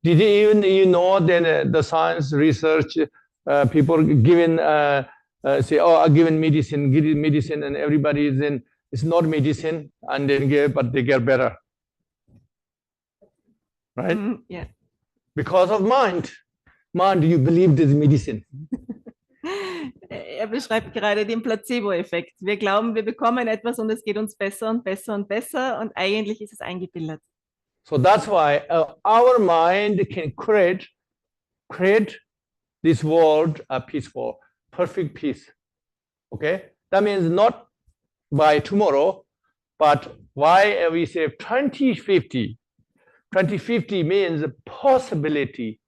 [SPEAKER 1] Did you know that the science research people given say, oh, I given medicine, and everybody is in. It's not medicine, and they give, but they get better, right?
[SPEAKER 2] Yeah.
[SPEAKER 1] Because of mind. Mind, you believe this medicine.
[SPEAKER 2] Beschreibt gerade den Placebo-Effekt. Wir glauben, wir bekommen etwas und es geht uns besser und besser und besser und eigentlich ist es eingebildet.
[SPEAKER 1] So that's why our mind can create this world a peaceful, perfect peace. Okay, that means not by tomorrow, but why we say 2050. 2050 means possibility.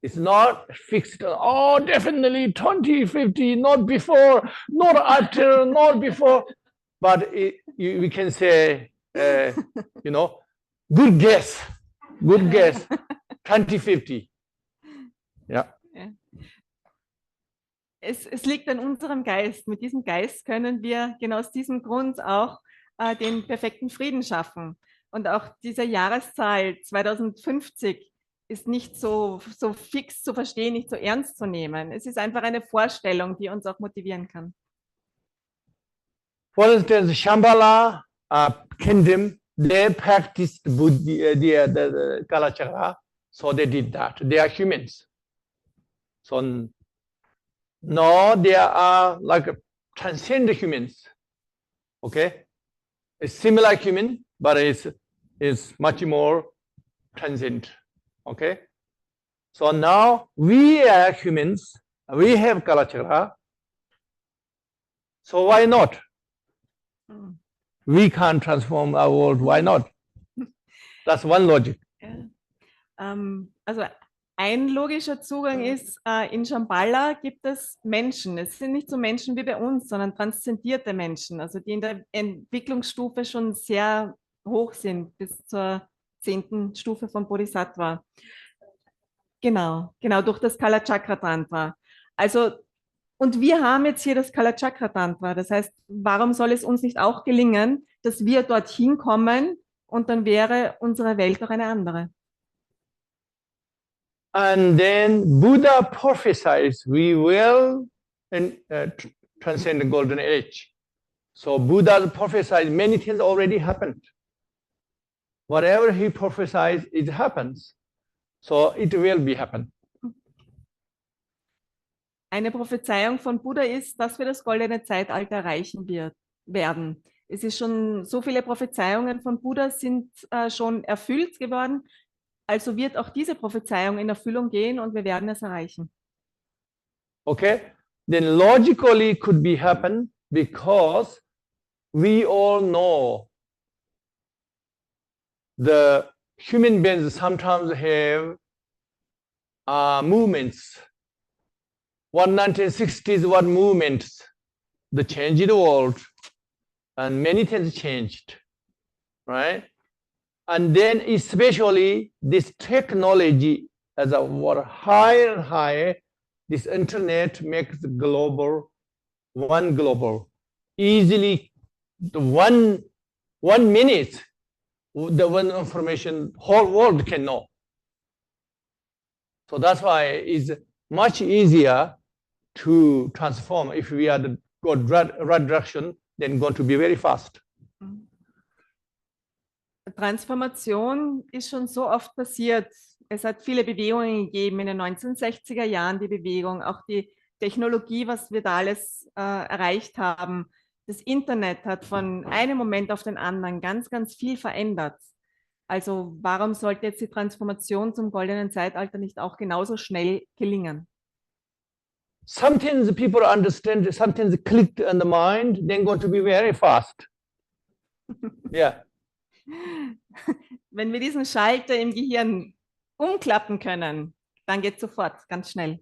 [SPEAKER 1] It's not fixed. Oh, definitely 2050, not before, not after, not before. But we can say, you know. Good guess. 2050. Ja.
[SPEAKER 2] Es liegt an unserem Geist. Mit diesem Geist können wir genau aus diesem Grund auch den perfekten Frieden schaffen. Und auch diese Jahreszahl 2050 ist nicht so fix zu verstehen, nicht so ernst zu nehmen. Es ist einfach eine Vorstellung, die uns auch motivieren kann.
[SPEAKER 1] For instance, Shambhala kingdom, they practiced Buddhi, the Kalachakra, so they did that. They are humans. So No, there are like transcendent humans. Okay, it's similar human, but it's much more transcendent. Okay, so now we are humans. We have Kalachakra. So why not? We can't transform our world. Why not? That's one logic.
[SPEAKER 2] Ja. Also ein logischer Zugang ist, in Shambhala gibt es Menschen. Es sind nicht so Menschen wie bei uns, sondern transzendierte Menschen, also die in der Entwicklungsstufe schon sehr hoch sind, bis zur 10. Stufe von Bodhisattva. Genau, durch das Kalachakra-Tantra. Also, und wir haben jetzt hier das Kalachakra-Tantra. Das heißt, warum soll es uns nicht auch gelingen, dass wir dorthin kommen und dann wäre unsere Welt auch eine andere?
[SPEAKER 1] And then Buddha prophesies we will transcend the golden age. So Buddha prophesied many things already happened. Whatever he prophesies, it happens. So it will be happen.
[SPEAKER 2] Eine Prophezeiung von Buddha ist, dass wir das goldene Zeitalter erreichen werden. Es ist schon, so viele Prophezeiungen von Buddha sind schon erfüllt geworden. Also wird auch diese Prophezeiung in Erfüllung gehen und wir werden es erreichen.
[SPEAKER 1] Okay, then logically could be happen because we all know the human beings sometimes have movements. 1960s what movements, the change in the world, and many things changed, right? And then especially this technology as a what higher and higher, this internet makes the global, one global. Easily the one minute, the one information whole world can know. So that's why it's much easier to transform if we are the good right direction, then going to be very fast.
[SPEAKER 2] Transformation ist schon so oft passiert. Es hat viele Bewegungen gegeben in den 1960er Jahren, die Bewegung, auch die Technologie, was wir da alles erreicht haben. Das Internet hat von einem Moment auf den anderen ganz, ganz viel verändert. Also warum sollte jetzt die Transformation zum goldenen Zeitalter nicht auch genauso schnell gelingen?
[SPEAKER 1] Sometimes people understand, sometimes clicked in the mind, then going to be very fast. Yeah.
[SPEAKER 2] Wenn wir diesen Schalter im Gehirn umklappen können, dann geht es sofort, ganz schnell.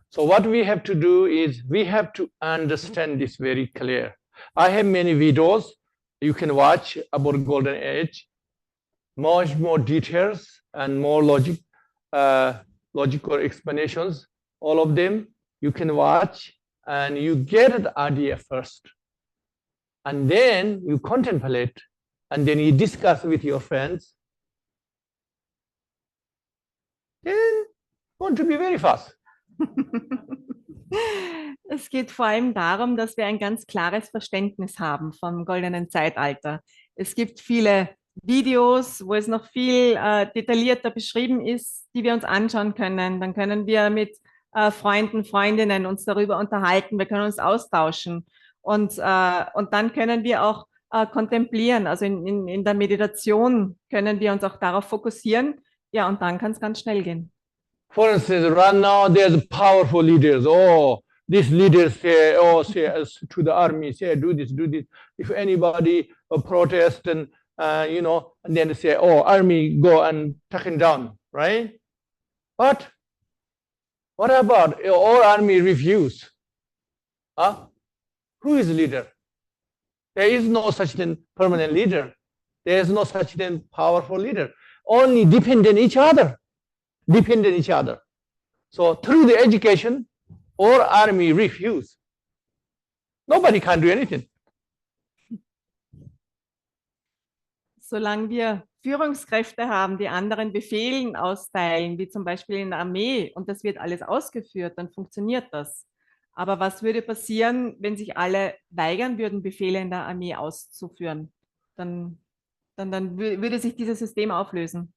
[SPEAKER 1] So what we have to do is we have to understand this very clear. I have many videos you can watch about golden age, much more details and more logical explanations. All of them you can watch and you get the idea first. And then you contemplate and then you discuss with your friends. Then going to be very fast.
[SPEAKER 2] Es geht vor allem darum, dass wir ein ganz klares Verständnis haben vom goldenen Zeitalter. Es gibt viele Videos, wo es noch viel detaillierter beschrieben ist, die wir uns anschauen können. Dann können wir mit Freunden, Freundinnen uns darüber unterhalten. Wir können uns austauschen. Und dann können wir auch kontemplieren. Also in der Meditation können wir uns auch darauf fokussieren. Ja, und dann kann es ganz schnell gehen.
[SPEAKER 1] For instance, right now there's powerful leaders. Oh, these leaders say, oh, say to the army, say, do this, do this. If anybody protest and you know, and then they say, oh, army, go and take him down, right? But what about all army refuse? Huh? Who is leader? There is no such thing permanent leader. There is no such thing powerful leader. Only depend on each other. Depend on each other. So through the education, all army refuse. Nobody can do anything.
[SPEAKER 2] Solange wir Führungskräfte haben, die anderen Befehlen austeilen, wie zum Beispiel in der Armee, und das wird alles ausgeführt, dann funktioniert das. Aber was würde passieren, wenn sich alle weigern würden, Befehle in der Armee auszuführen? Dann würde sich dieses System auflösen.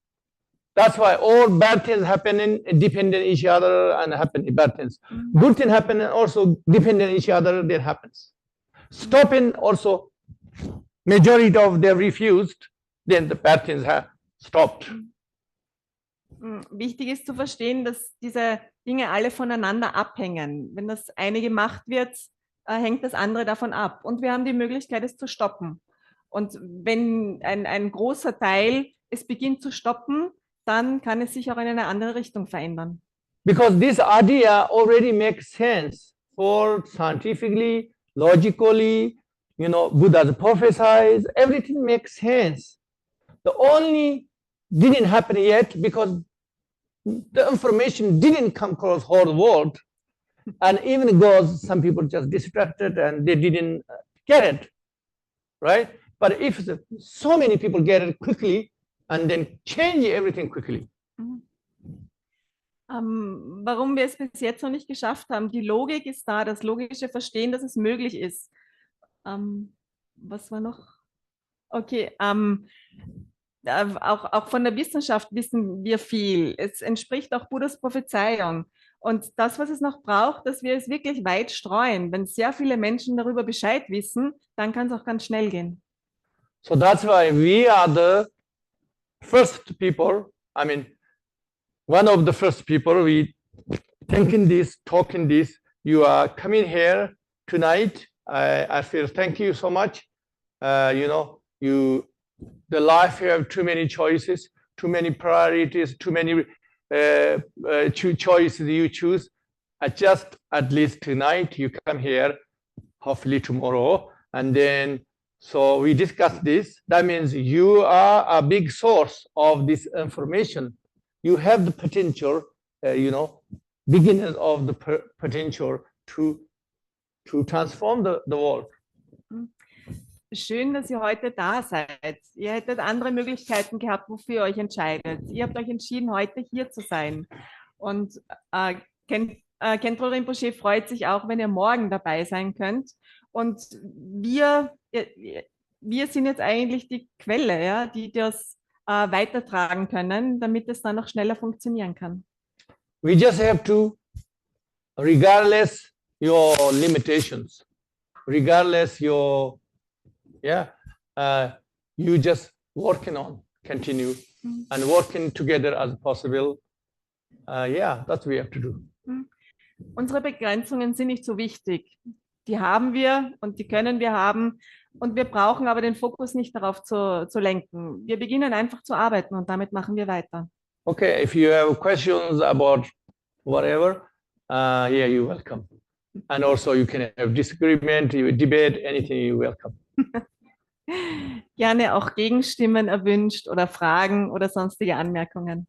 [SPEAKER 1] That's why all bad things happening depend on each other and happen bad things. Good things happen also depend on each other, that happens. Stopping also, majority of them refused, then the bad things have stopped.
[SPEAKER 2] Wichtig ist zu verstehen, dass diese Dinge alle voneinander abhängen. Wenn das eine gemacht wird, hängt das andere davon ab. Und wir haben die Möglichkeit, es zu stoppen. Und wenn ein großer Teil es beginnt zu stoppen, dann kann es sich auch in eine andere Richtung verändern.
[SPEAKER 1] Because this idea already makes sense for scientifically, logically, Buddha prophesies, everything makes sense. The only didn't happen yet because the information didn't come across whole world. And even goes, some people just distracted and they didn't get it, right? But if so many people get it quickly and then change everything quickly.
[SPEAKER 2] Warum wir es bis jetzt noch nicht geschafft haben, die Logik ist da, das logische Verstehen, dass es möglich ist. Was war noch? Okay, auch von der Wissenschaft wissen wir viel. Es entspricht auch Buddhas Prophezeiung. Und das, was es noch braucht, dass wir es wirklich weit streuen. Wenn sehr viele Menschen darüber Bescheid wissen, dann kann es auch ganz schnell gehen.
[SPEAKER 1] So that's why we are the first people, I mean, one of the first people, we thinking this, talking this, you are coming here tonight. I feel thank you so much. The life you have too many choices, too many priorities, too many choices you choose. Just at least tonight you come here, hopefully tomorrow, and then so we discuss this. That means you are a big source of this information. You have the potential, beginners of the potential to transform the world.
[SPEAKER 2] Schön, dass ihr heute da seid. Ihr hättet andere Möglichkeiten gehabt, wofür ihr euch entscheidet. Ihr habt euch entschieden, heute hier zu sein. Und Khenpo Rinpoche freut sich auch, wenn ihr morgen dabei sein könnt. Und wir sind jetzt eigentlich die Quelle, ja, die das weitertragen können, damit es dann noch schneller funktionieren kann.
[SPEAKER 1] We just have to, regardless your limitations, regardless your you just working on, continue and working together as possible. That's what we have to do.
[SPEAKER 2] Unsere Begrenzungen sind nicht so wichtig. Die haben wir und die können wir haben. Und wir brauchen aber den Fokus nicht darauf zu lenken. Wir beginnen einfach zu arbeiten und damit machen wir weiter.
[SPEAKER 1] Okay, if you have questions about whatever, you're welcome. And also you can have disagreement, you debate, anything, you're welcome.
[SPEAKER 2] Gerne auch Gegenstimmen erwünscht oder Fragen oder sonstige Anmerkungen.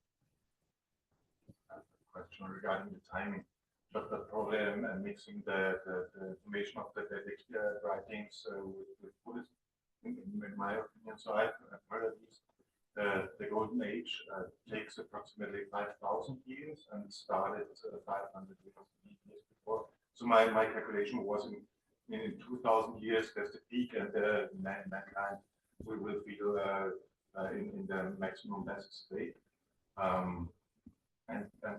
[SPEAKER 4] Question regarding the timing. But the problem mixing the information of the writings with Buddhism, in my opinion. So I've heard at least the Golden Age takes approximately 5,000 years and started 500 years before. So my calculation was in 2,000 years there's the peak and mankind we will feel in the maximum best state. And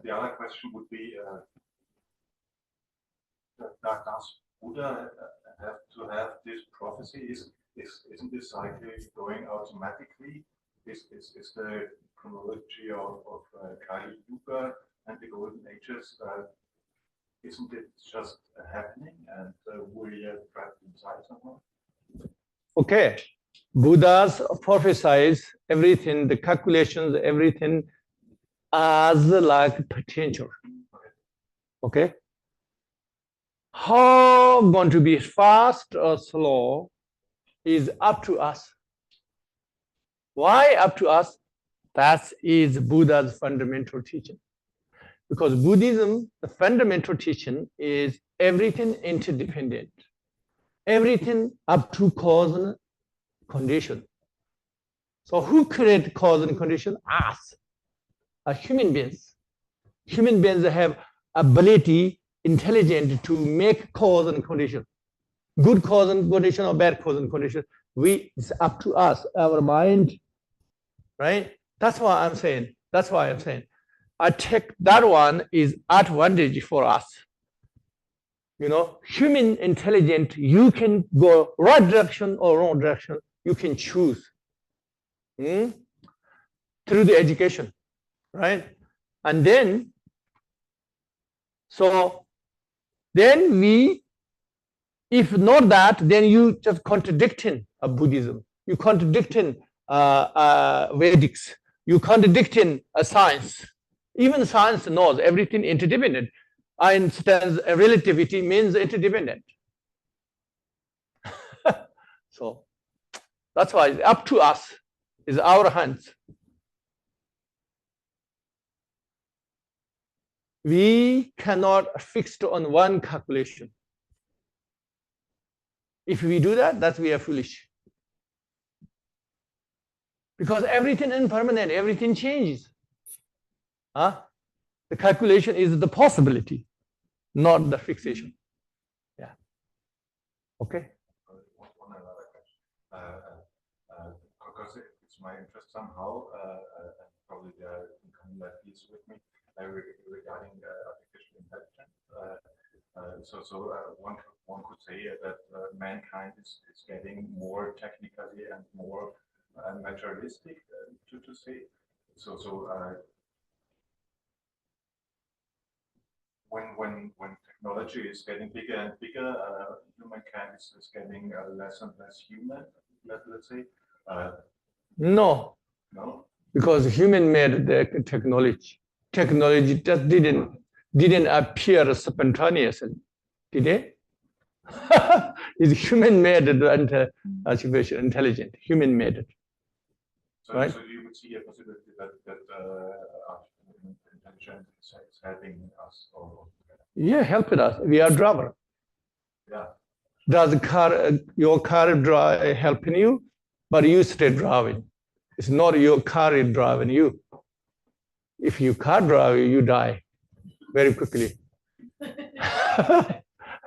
[SPEAKER 4] the other question would be, does Buddha have to have this prophecy? Isn't this cycle going automatically? Is the chronology of Kali Yuga and the Golden Ages, isn't it just happening and we are trapped inside somehow?
[SPEAKER 1] Okay, Buddha's prophesies everything, the calculations, everything as like potential. Okay. How going to be fast or slow is up to us. Why up to us? That is Buddha's fundamental teaching. Because Buddhism, the fundamental teaching is everything interdependent. Everything up to cause and condition. So who create cause and condition? Us, as human beings. Human beings have ability, intelligent to make cause and condition. Good cause and condition or bad cause and condition. It's up to us, our mind, right? That's why I'm saying That's why I'm saying I take that one is advantage for us. You know, human intelligence, you can go right direction or wrong direction. You can choose through the education, right? And then, so then if not that, then you just contradicting Buddhism. You contradicting Vedics. You contradicting science. Even science knows everything interdependent. Einstein's relativity means interdependent. So that's why it's up to us. It's our hands. We cannot fix on one calculation. If we do that, we are foolish. Because everything is impermanent, everything changes. The calculation is the possibility, not the fixation. Yeah. Okay.
[SPEAKER 4] One other question. Because it's my interest somehow, probably they are in common like this with me, regarding artificial intelligence. One could say that mankind is getting more technically and more materialistic, to say. When technology is getting bigger and bigger, humankind is getting less and less human. Let's say.
[SPEAKER 1] No.
[SPEAKER 4] No.
[SPEAKER 1] Because human made the technology. Technology just didn't appear spontaneously, did it? It's human made the artificial intelligence. Human made it. Right?
[SPEAKER 4] So you would see a possibility that artificial intelligence is helping us all.
[SPEAKER 1] Yeah, helping us. We are driver.
[SPEAKER 4] Yeah.
[SPEAKER 1] Does your car helping you? But you stay driving. It's not your car is driving you. If you car drive, you die very quickly.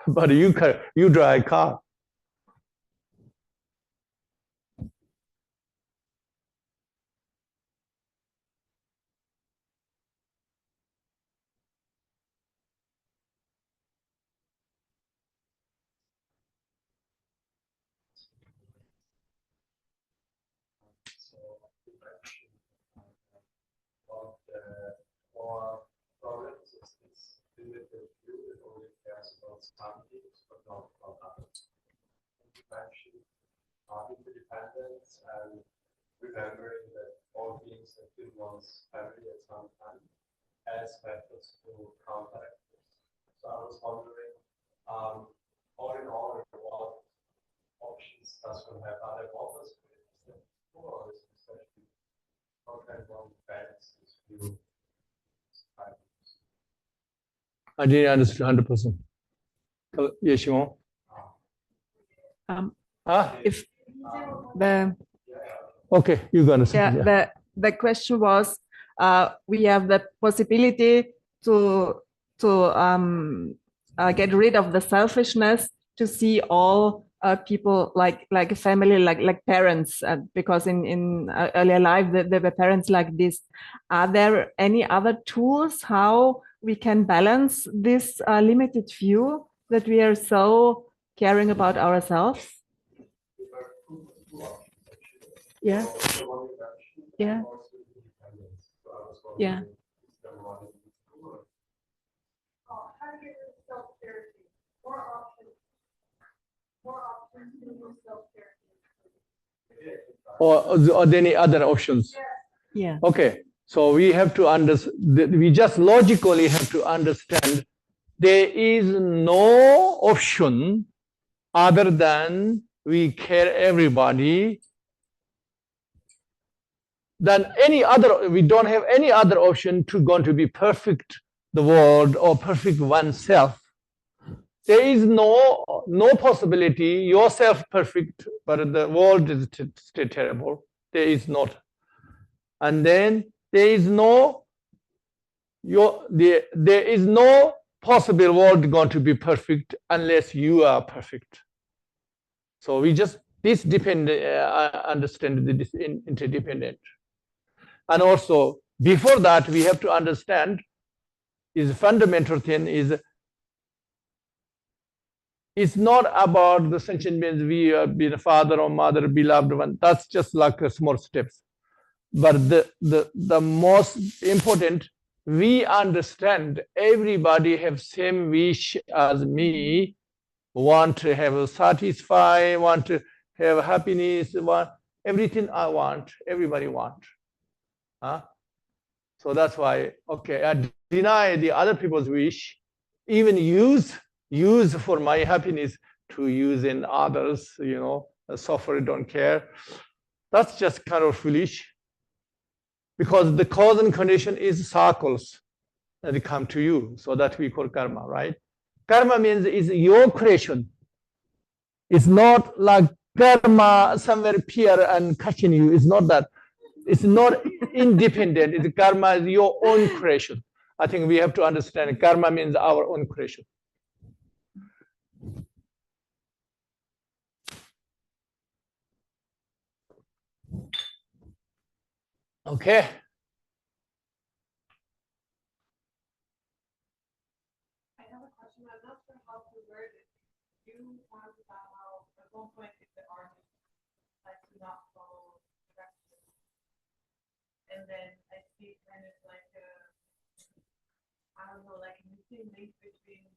[SPEAKER 1] But you drive car.
[SPEAKER 5] Some things, but not others. You mentioned interdependence and remembering that all beings have been once family at some time as methods to counteract this. So I was wondering, all in all, what options does one have? Are there models or is it especially how can one balance this view?
[SPEAKER 1] I didn't understand 100%. Yes, Shimon?
[SPEAKER 2] If the
[SPEAKER 1] Okay, you're gonna say.
[SPEAKER 2] yeah, the question was, we have the possibility to get rid of the selfishness, to see all people like a family, like parents, because in earlier life there were parents like this. Are there any other tools how we can balance this limited view that we are so caring about ourselves? Yeah. Yeah. Yeah.
[SPEAKER 3] How to get rid of self-charity? More options to do self-charity.
[SPEAKER 1] Or any other options?
[SPEAKER 2] Yeah.
[SPEAKER 1] Okay, so we have to understand, we just logically have to understand there is no option other than we care everybody, than any other, we don't have any other option to going to be perfect the world or perfect oneself. There is no possibility yourself perfect, but the world is still terrible. There is not. And then there is no possible world going to be perfect unless you are perfect. So we just understand this interdependent. And also before that, we have to understand is fundamental thing is it's not about the sentient beings, we being a father or mother, beloved one. That's just like a small steps. But the most important, we understand everybody have same wish as me, want to have a satisfy, want to have happiness, want everything I want, everybody want. Huh? So that's why, okay, I deny the other people's wish, even use for my happiness to use in others, you know, suffer, don't care. That's just kind of foolish. Because the cause and condition is circles that come to you. So that we call karma, right? Karma means is your creation. It's not like karma somewhere appear and catching you. It's not that. It's not independent. It's karma is your own creation. I think we have to understand karma means our own creation. Okay.
[SPEAKER 6] I have a question. I'm not sure how to word it. You talked about how at one point if the army like to not follow directions. And then I see kind of like a, I don't know, like a missing link between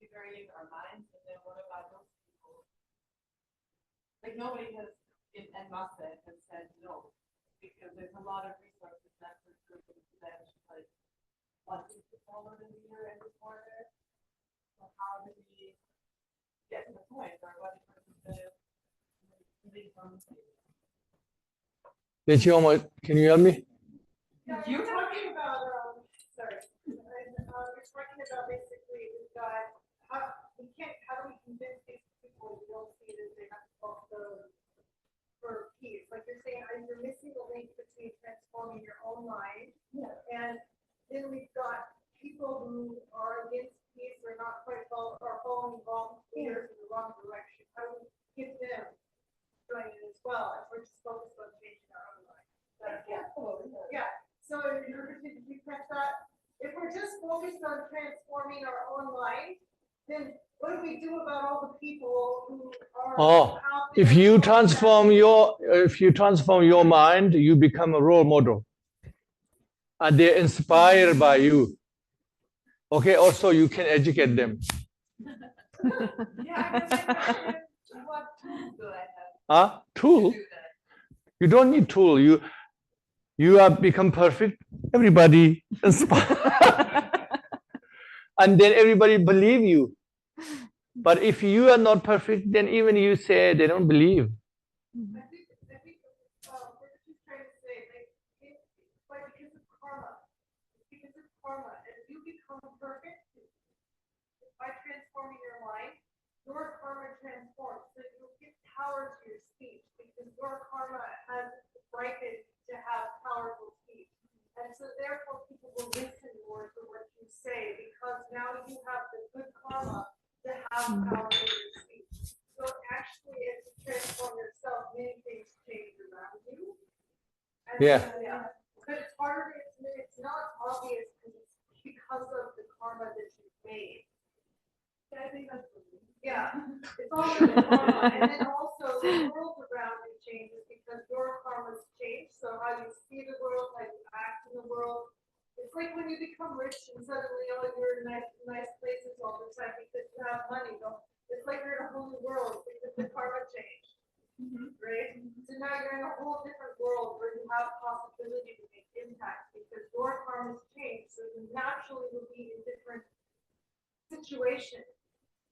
[SPEAKER 6] liberating our minds and then what about those people? Like nobody has in Masa has said no, because there's a lot of resources that are that like wanting to follow the leader and the order. So how do we get to the point, or what is the lead on the table?
[SPEAKER 1] Can you hear me?
[SPEAKER 6] Yeah, you're talking about sorry. You're talking about basically we've got how do we convince these people who don't see that they have to follow for peace? Like you're saying, you're missing the link between transforming your own mind and then we've got people who are against peace or not quite following wrong leaders in the wrong direction. How do we give them join in as well? If we're just focused on changing our own mind. Yeah. So in order to catch that, if we're just focused on transforming our own mind, then what do we do about all the people who are out there?
[SPEAKER 1] If you transform your mind, you become a role model. And they're inspired by you. Okay, also you can educate them.
[SPEAKER 6] Yeah, what tools do I have?
[SPEAKER 1] Tool? You don't need tool. You have become perfect. Everybody inspired. And then everybody believe you. But if you are not perfect, then even you say they don't believe.
[SPEAKER 6] I think we're just trying to say, like because of karma. Because of karma, as you become perfect, by transforming your mind, your karma transforms. So you give power to your speech because your karma has ripened to have powerful speech. And so therefore people will listen more to what you say because now you have the good karma to have power in your speech. So actually as you transform yourself, many things change around you. And but it's harder, it's not obvious because of the karma that you've made. Yeah, I think that's it's also the karma. And then also the world around you changes because your karma's changed. So how you see the world, how you act in the world. It's like when you become rich and suddenly you're in nice places all the time because you have money. It's like you're in a whole new world because the karma changed. Right? So now you're in a whole different world where you have possibility to make impact because your karma's changed. So you naturally will be in different situations.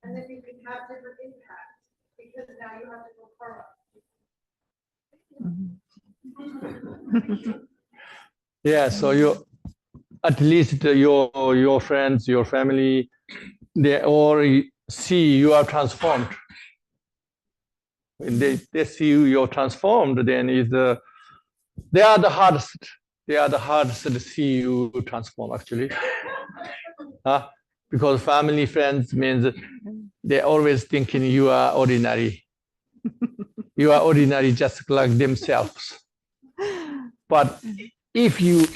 [SPEAKER 6] And then you can have different impacts because now you have different karma.
[SPEAKER 1] Yeah, so you at least your friends, your family, they all see you are transformed. When they see you're transformed, then they are the hardest. They are the hardest to see you transform actually. Because family, friends means they're always thinking you are ordinary. You are ordinary just like themselves. But if you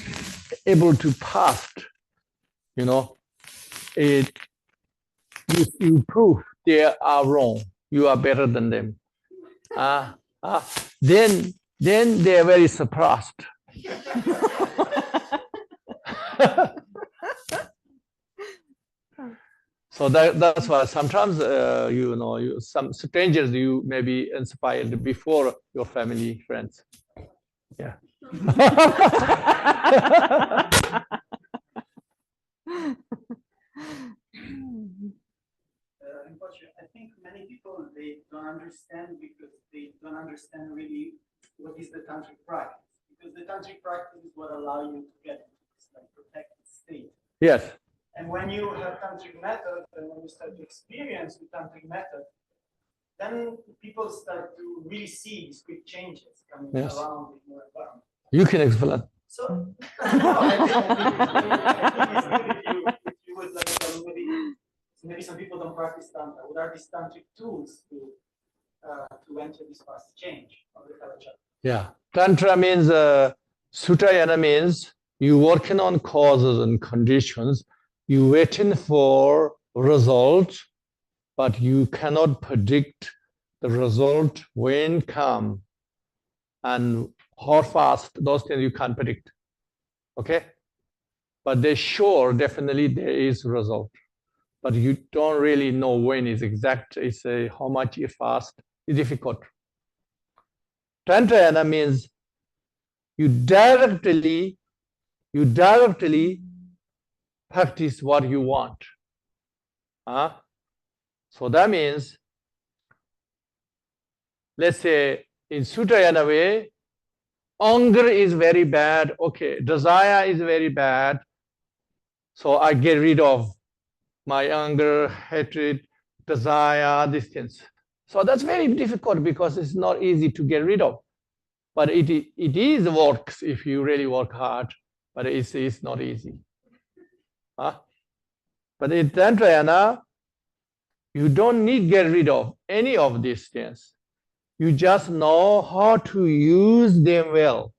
[SPEAKER 1] able to pass, you know, you prove they are wrong, you are better than them. Then they are very surprised. So that's why sometimes some strangers you may be inspired before your family friends. Yeah.
[SPEAKER 7] Unfortunately, I think many people they don't understand because they don't understand really what is the tantric practice. Because the tantric practice is what allows you to get this like protected state.
[SPEAKER 1] Yes.
[SPEAKER 7] And when you have tantric method, and when you start to experience the tantric method, then people start to really see these quick changes coming around in your environment.
[SPEAKER 1] You can explain.
[SPEAKER 7] So, no, I think it's good if you would like maybe some people don't practice tantra. What are these tantric tools to enter this fast change of the culture?
[SPEAKER 1] Yeah, tantra means sutayana means you working on causes and conditions. You waiting for results, but you cannot predict the result when come and how fast. Those things you can't predict. Okay, but they sure definitely there is result, but you don't really know when is exact. It's how much is fast. It's difficult. Tantrayana means you directly practice what you want. So that means, let's say in Sutayana way, anger is very bad. Okay, desire is very bad. So I get rid of my anger, hatred, desire, these things. So that's very difficult because it's not easy to get rid of. But it is works if you really work hard, but it's not easy. But in Tantrayana, you don't need to get rid of any of these things. You just know how to use them well.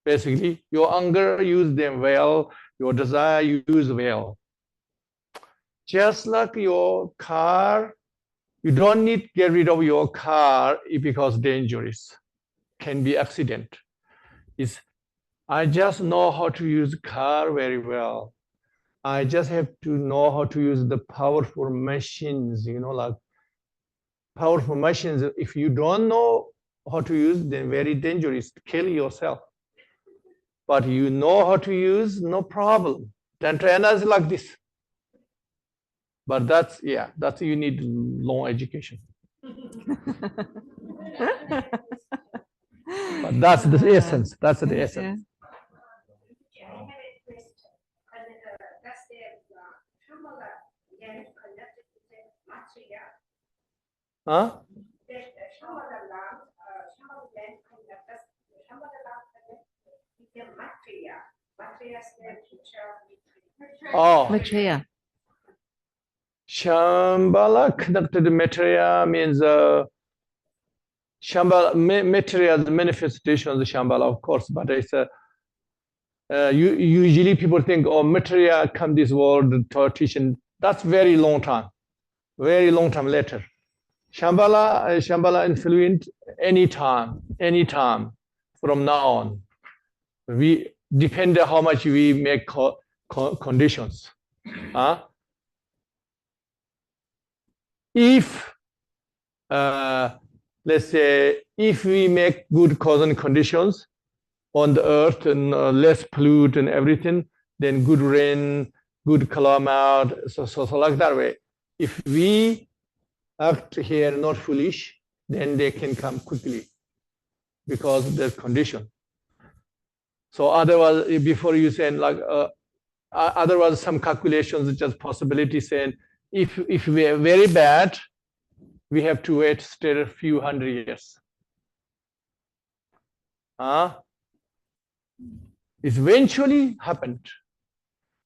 [SPEAKER 1] Basically, your anger, use them well. Your desire, use well. Just like your car, you don't need to get rid of your car because dangerous. Can be accident. I just know how to use car very well. I just have to know how to use the powerful machines, like powerful machines. If you don't know how to use them, very dangerous, kill yourself. But you know how to use, no problem. Tantrayana is like this. But that's you need long education. But that's the essence. That's the essence.
[SPEAKER 3] I have a question. Does the Shambhala get connected to the material? The Shambhala land connected with the material. Material is the teacher.
[SPEAKER 1] Oh,
[SPEAKER 2] Maitreya.
[SPEAKER 1] Shambhala connected material means Shambhala material, the manifestation of the Shambhala, of course, but it's usually people think, oh, material come this world to teach, and that's very long time later. Shambhala influence anytime from now on. We depend on how much we make conditions. If let's say if we make good cause and conditions on the earth and less pollute and everything, then good rain, good climate, so like that way. If we act here not foolish, then they can come quickly because of the condition. So otherwise, before you saying like otherwise some calculations, just possibility saying if we are very bad, we have to wait still a few hundred years. It eventually happened,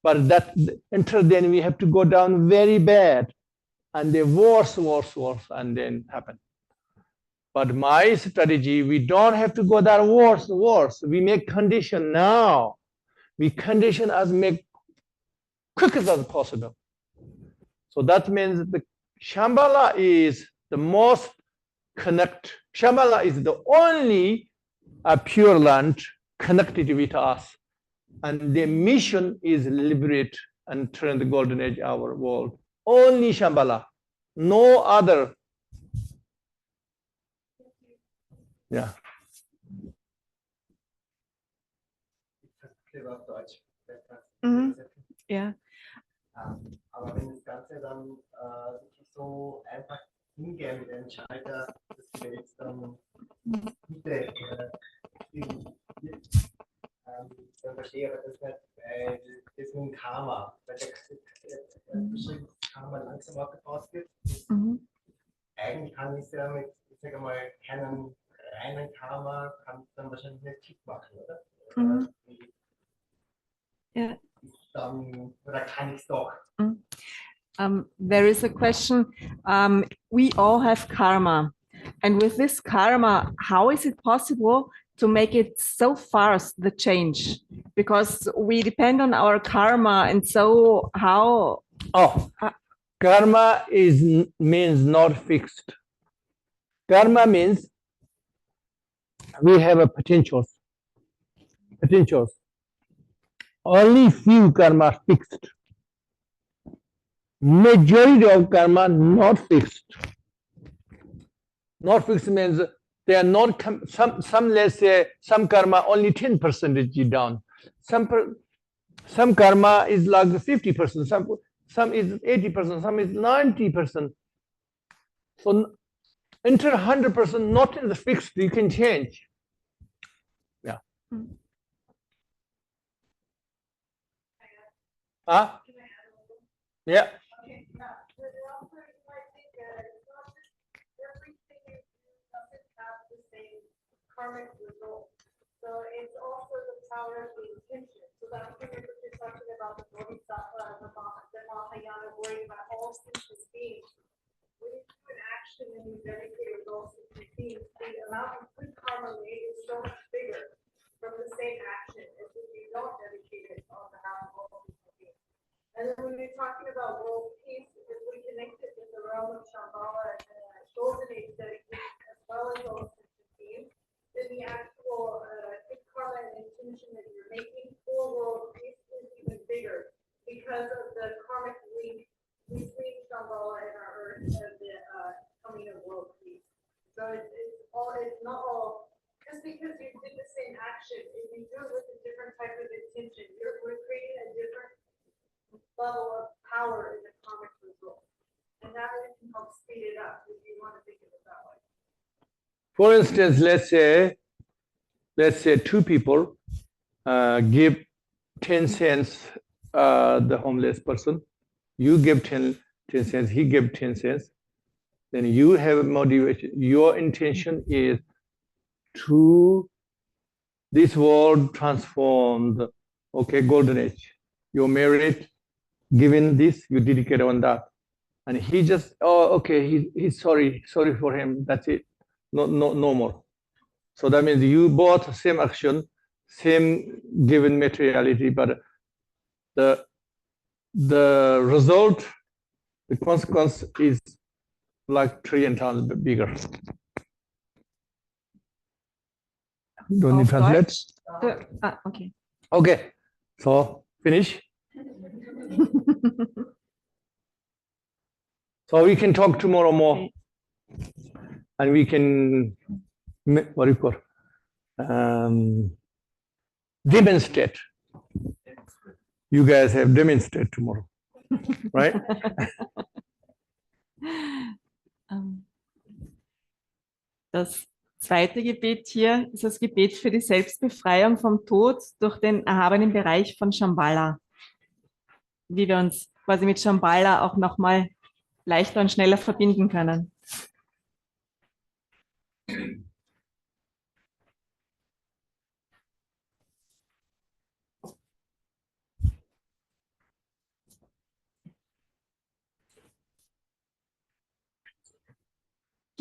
[SPEAKER 1] but that until then we have to go down very bad, and the worse, and then happen. But my strategy, we don't have to go that worse. We make condition now. We condition as make quickest as possible. So that means the Shambhala is the most connect. Shambhala is the only pure land connected with us. And the mission is liberate and turn the golden age our world. Only Shambhala, no other. Yeah.
[SPEAKER 5] Auf Deutsch.
[SPEAKER 2] Mhm. Ja.
[SPEAKER 5] Aber wenn das Ganze dann wirklich so einfach hingehen mit dem Entscheider, dass wir jetzt dann bitte dann verstehe ich aber das nicht, das mit dem Karma, weil der beschrieben, dass Karma langsam abgebaut wird.
[SPEAKER 2] Mhm.
[SPEAKER 5] Eigentlich kann ich es ja mit, ich sage mal, keinem reinen Karma, kann es dann wahrscheinlich nicht Klick machen, oder?
[SPEAKER 2] Mhm. Ja.
[SPEAKER 5] Dann, oder kann ich es doch?
[SPEAKER 2] There is a question. We all have karma. And with this karma, how is it possible to make it so fast, the change? Because we depend on our karma. And so how?
[SPEAKER 1] Oh, karma means not fixed. Karma means we have a potentials. Only few karma fixed. Majority of karma not fixed. Not fixed means they are not some let's say some karma only 10% down. Some karma is like 50%, some is 80%, some is 90%. So enter 100% not in the fixed, you can change. Yeah. Huh? Yeah.
[SPEAKER 6] Okay, yeah. But also you might think it's not just everything you do doesn't have the same karmic result. So it's also the power of the intention. So that's when you're talking about the Bodhisattva, the Mahayana, worrying about all sentient beings. When you do an action and you dedicate your all sentient beings, the amount of good karma made is so much bigger from the same action as if you don't dedicate it on behalf of all sentient beings. And then when you're talking about world peace, if we connect it with the realm of Shambhala and golden age dedication as well as all sentient beings, then the actual good karma and intention that you're making for world peace is even bigger because of the karmic link between Shambhala and our earth and the coming of world peace. So it's not all just because you did the same action, if you do it with a different type of intention, we're creating a different level of power in the karmic result. And that way can help speed it up if you want to think of it that way.
[SPEAKER 1] For instance, let's say two people give 10 cents the homeless person. You give 10 cents, he gives 10 cents. Then you have a motivation. Your intention is to this world transformed. Okay, golden age. You're married, given this, you dedicate on that. And he just, oh, okay, he's sorry for him. That's it. No more. So that means you both same action, same given materiality, but the result, the consequence is like 1 trillion times bigger. Don't you
[SPEAKER 2] Auf
[SPEAKER 1] translate?
[SPEAKER 2] Deutsch? Okay.
[SPEAKER 1] Okay, so finish. So we can talk tomorrow more, and we can what do you call demonstrate. You guys have demonstrate tomorrow, right?
[SPEAKER 2] Das zweite Gebet hier ist das Gebet für die Selbstbefreiung vom Tod durch den erhabenen Bereich von Shambhala. Wie wir uns quasi mit Shambhala auch nochmal leichter und schneller verbinden können.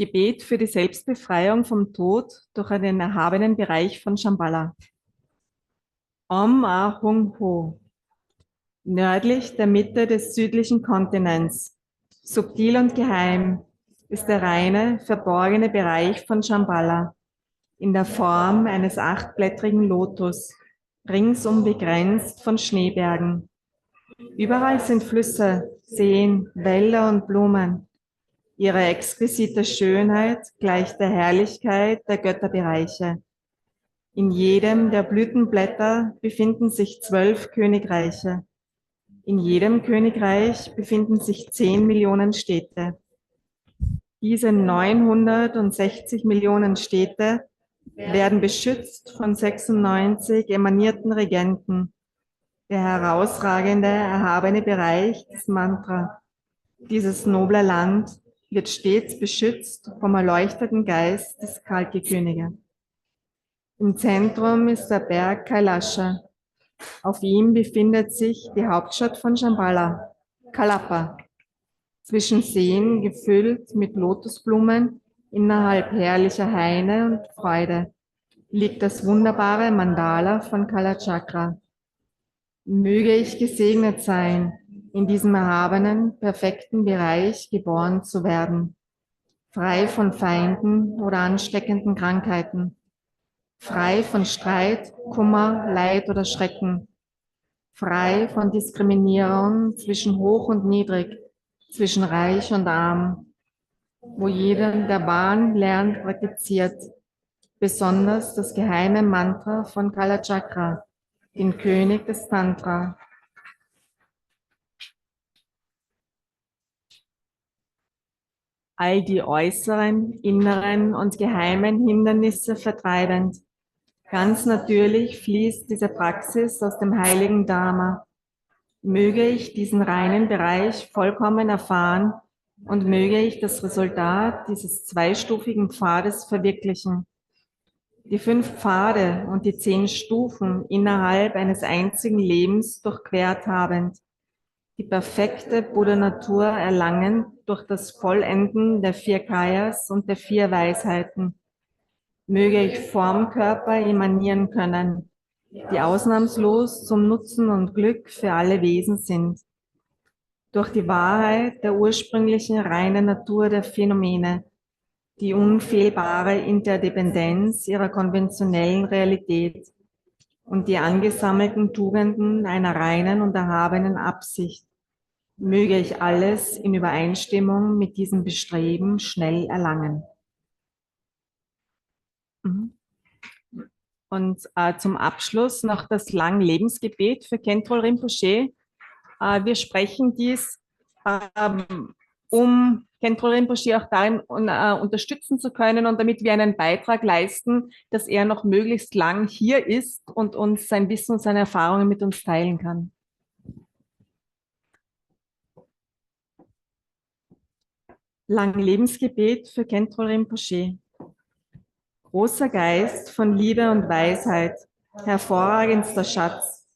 [SPEAKER 2] Gebet für die Selbstbefreiung vom Tod durch den erhabenen Bereich von Shambhala. Om Ahung Ho. Nördlich der Mitte des südlichen Kontinents, subtil und geheim, ist der reine, verborgene Bereich von Shambhala in der Form eines 8-blättrigen Lotus, ringsum begrenzt von Schneebergen. Überall sind Flüsse, Seen, Wälder und Blumen. Ihre exquisite Schönheit gleicht der Herrlichkeit der Götterbereiche. In jedem der Blütenblätter befinden sich 12 Königreiche. In jedem Königreich befinden sich 10 Millionen Städte. Diese 960 Millionen Städte werden beschützt von 96 emanierten Regenten. Der herausragende, erhabene Bereich des Mantra. Dieses noble Land wird stets beschützt vom erleuchteten Geist des Kalki-Könige. Im Zentrum ist der Berg Kailasha. Auf ihm befindet sich die Hauptstadt von Shambhala, Kalapa. Zwischen Seen gefüllt mit Lotusblumen, innerhalb herrlicher Haine und Freude, liegt das wunderbare Mandala von Kalachakra. Möge ich gesegnet sein, in diesem erhabenen, perfekten Bereich geboren zu werden, frei von Feinden oder ansteckenden Krankheiten, frei von Streit, Kummer, Leid oder Schrecken, frei von Diskriminierung zwischen hoch und niedrig, zwischen reich und arm, wo jeder der wahren lernt, praktiziert, besonders das geheime Mantra von Kalachakra, den König des Tantra. All die äußeren, inneren und geheimen Hindernisse vertreibend. Ganz natürlich fließt diese Praxis aus dem heiligen Dharma. Möge ich diesen reinen Bereich vollkommen erfahren und möge ich das Resultat dieses zweistufigen Pfades verwirklichen. Die 5 Pfade und die 10 Stufen innerhalb eines einzigen Lebens durchquert habend. Die perfekte Buddha-Natur erlangen durch das Vollenden der 4 Kayas und der 4 Weisheiten. Möge ich Formkörper emanieren können, die ausnahmslos zum Nutzen und Glück für alle Wesen sind. Durch die Wahrheit der ursprünglichen reinen Natur der Phänomene, die unfehlbare Interdependenz ihrer konventionellen Realität und die angesammelten Tugenden einer reinen und erhabenen Absicht, möge ich alles in Übereinstimmung mit diesem Bestreben schnell erlangen. Und zum Abschluss noch das Lang-Lebensgebet für Khentrol Rinpoche. Wir sprechen dies, um Khentrol Rinpoche auch darin unterstützen zu können und damit wir einen Beitrag leisten, dass er noch möglichst lang hier ist und uns sein Wissen und seine Erfahrungen mit uns teilen kann. Lang-Lebensgebet für Khentrol Rinpoche. Großer Geist von Liebe und Weisheit, hervorragendster Schatz,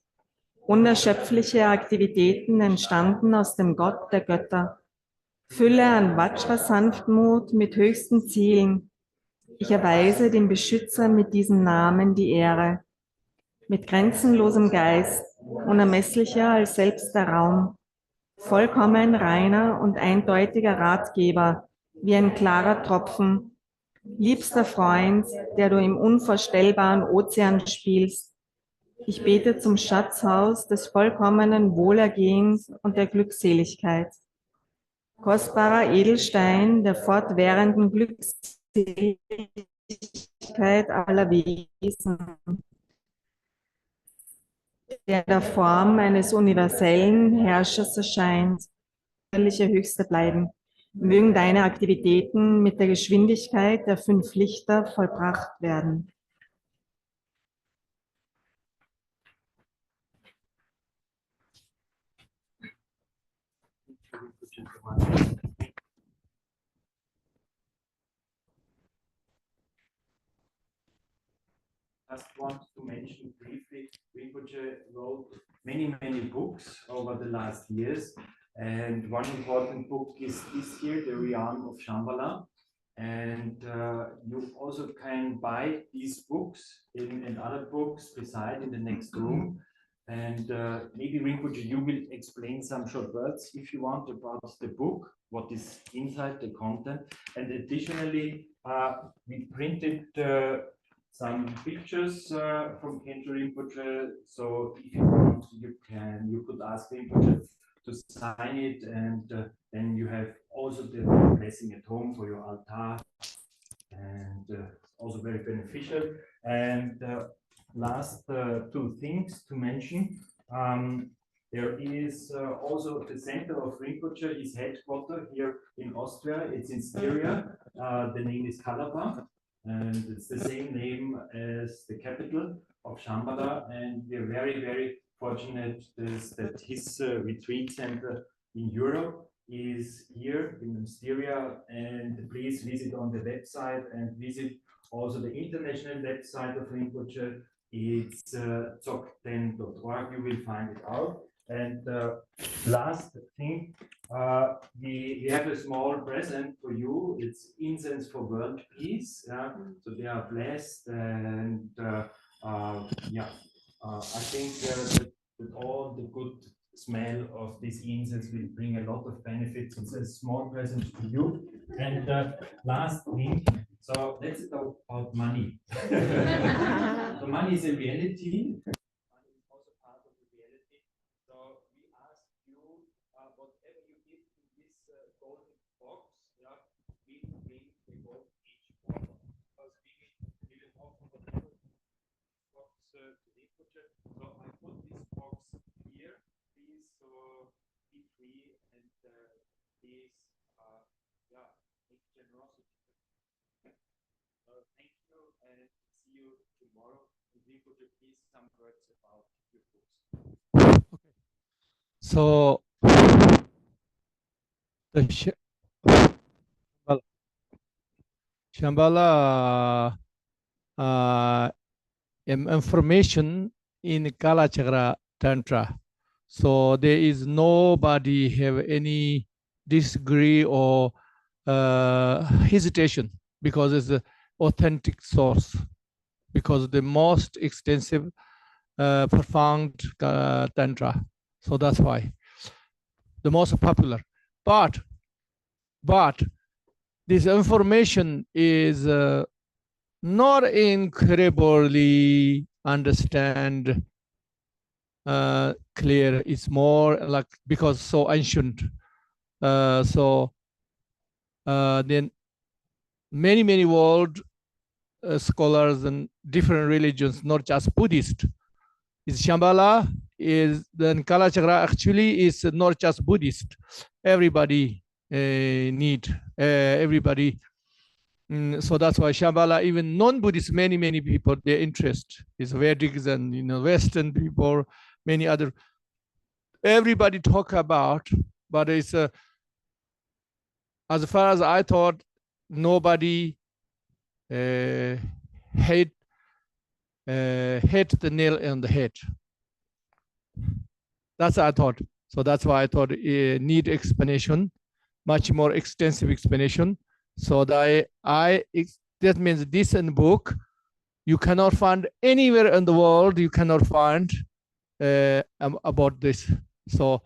[SPEAKER 2] unerschöpfliche Aktivitäten entstanden aus dem Gott der Götter, Fülle an Vajra-Sanftmut mit höchsten Zielen. Ich erweise dem Beschützer mit diesem Namen die Ehre, mit grenzenlosem Geist, unermesslicher als selbst der Raum, vollkommen reiner und eindeutiger Ratgeber, wie ein klarer Tropfen, liebster Freund, der du im unvorstellbaren Ozean spielst. Ich bete zum Schatzhaus des vollkommenen Wohlergehens und der Glückseligkeit. Kostbarer Edelstein der fortwährenden Glückseligkeit aller Wesen, der in der Form eines universellen Herrschers erscheint, höchste bleiben. Mögen deine Aktivitäten mit der Geschwindigkeit der 5 Lichter vollbracht werden.
[SPEAKER 8] Just want to mention briefly, Rinpoche wrote many books over the last years. And one important book is this here, The Realm of Shambhala. And you also can buy these books and other books beside in the next room. And maybe Rinpoche, you will explain some short words if you want about the book, what is inside the content. And additionally, we printed some pictures from Khenpo Rinpoche. So if you want, you could ask Rinpoche to sign it, and then you have also the blessing at home for your altar, and also very beneficial. And last two things to mention. There is also the center of Rinpoche, his headquarters here in Austria. It's in Styria. The name is Kalaba, and it's the same name as the capital of Shambhala. And we're very, very fortunate that his retreat center in Europe is here in Styria. And please visit on the website and visit also the international website of Rinpoche. It's dzogten.org. You will find it out. And last thing, we have a small present for you. It's incense for world peace. So they are blessed, and yeah, I think that all the good smell of this incense will bring a lot of benefits. It's a small present to you. And last thing, so let's talk about money. So money is a reality. Money is also part of the reality. So we ask you, whatever you give in this golden box, yeah, we will bring the gold each one. Because we will offer whatever box to Rinpoche. So I put this box here. Please be free and please, yeah, make generosity. Thank you and see you tomorrow. And Rinpoche, please some words about your books.
[SPEAKER 1] Okay. So the Shambhala information in Kalachakra Tantra. So there is nobody have any disagree or hesitation, because it's an authentic source, because the most extensive profound Tantra. So that's why the most popular. But this information is not incredibly understand clear. It's more like, because so ancient. Then many world scholars and different religions, not just Buddhist. Is Shambhala is then Kalachakra actually is not just Buddhist. Everybody need everybody. So that's why Shambhala, even non-Buddhist, many people, their interest is Vedics and Western people, many other. Everybody talk about, but it's as far as I thought, nobody hit the nail on the head. That's what I thought. So that's why I thought need explanation, much more extensive explanation. So that that means this in book you cannot find anywhere in the world. You cannot find about this. So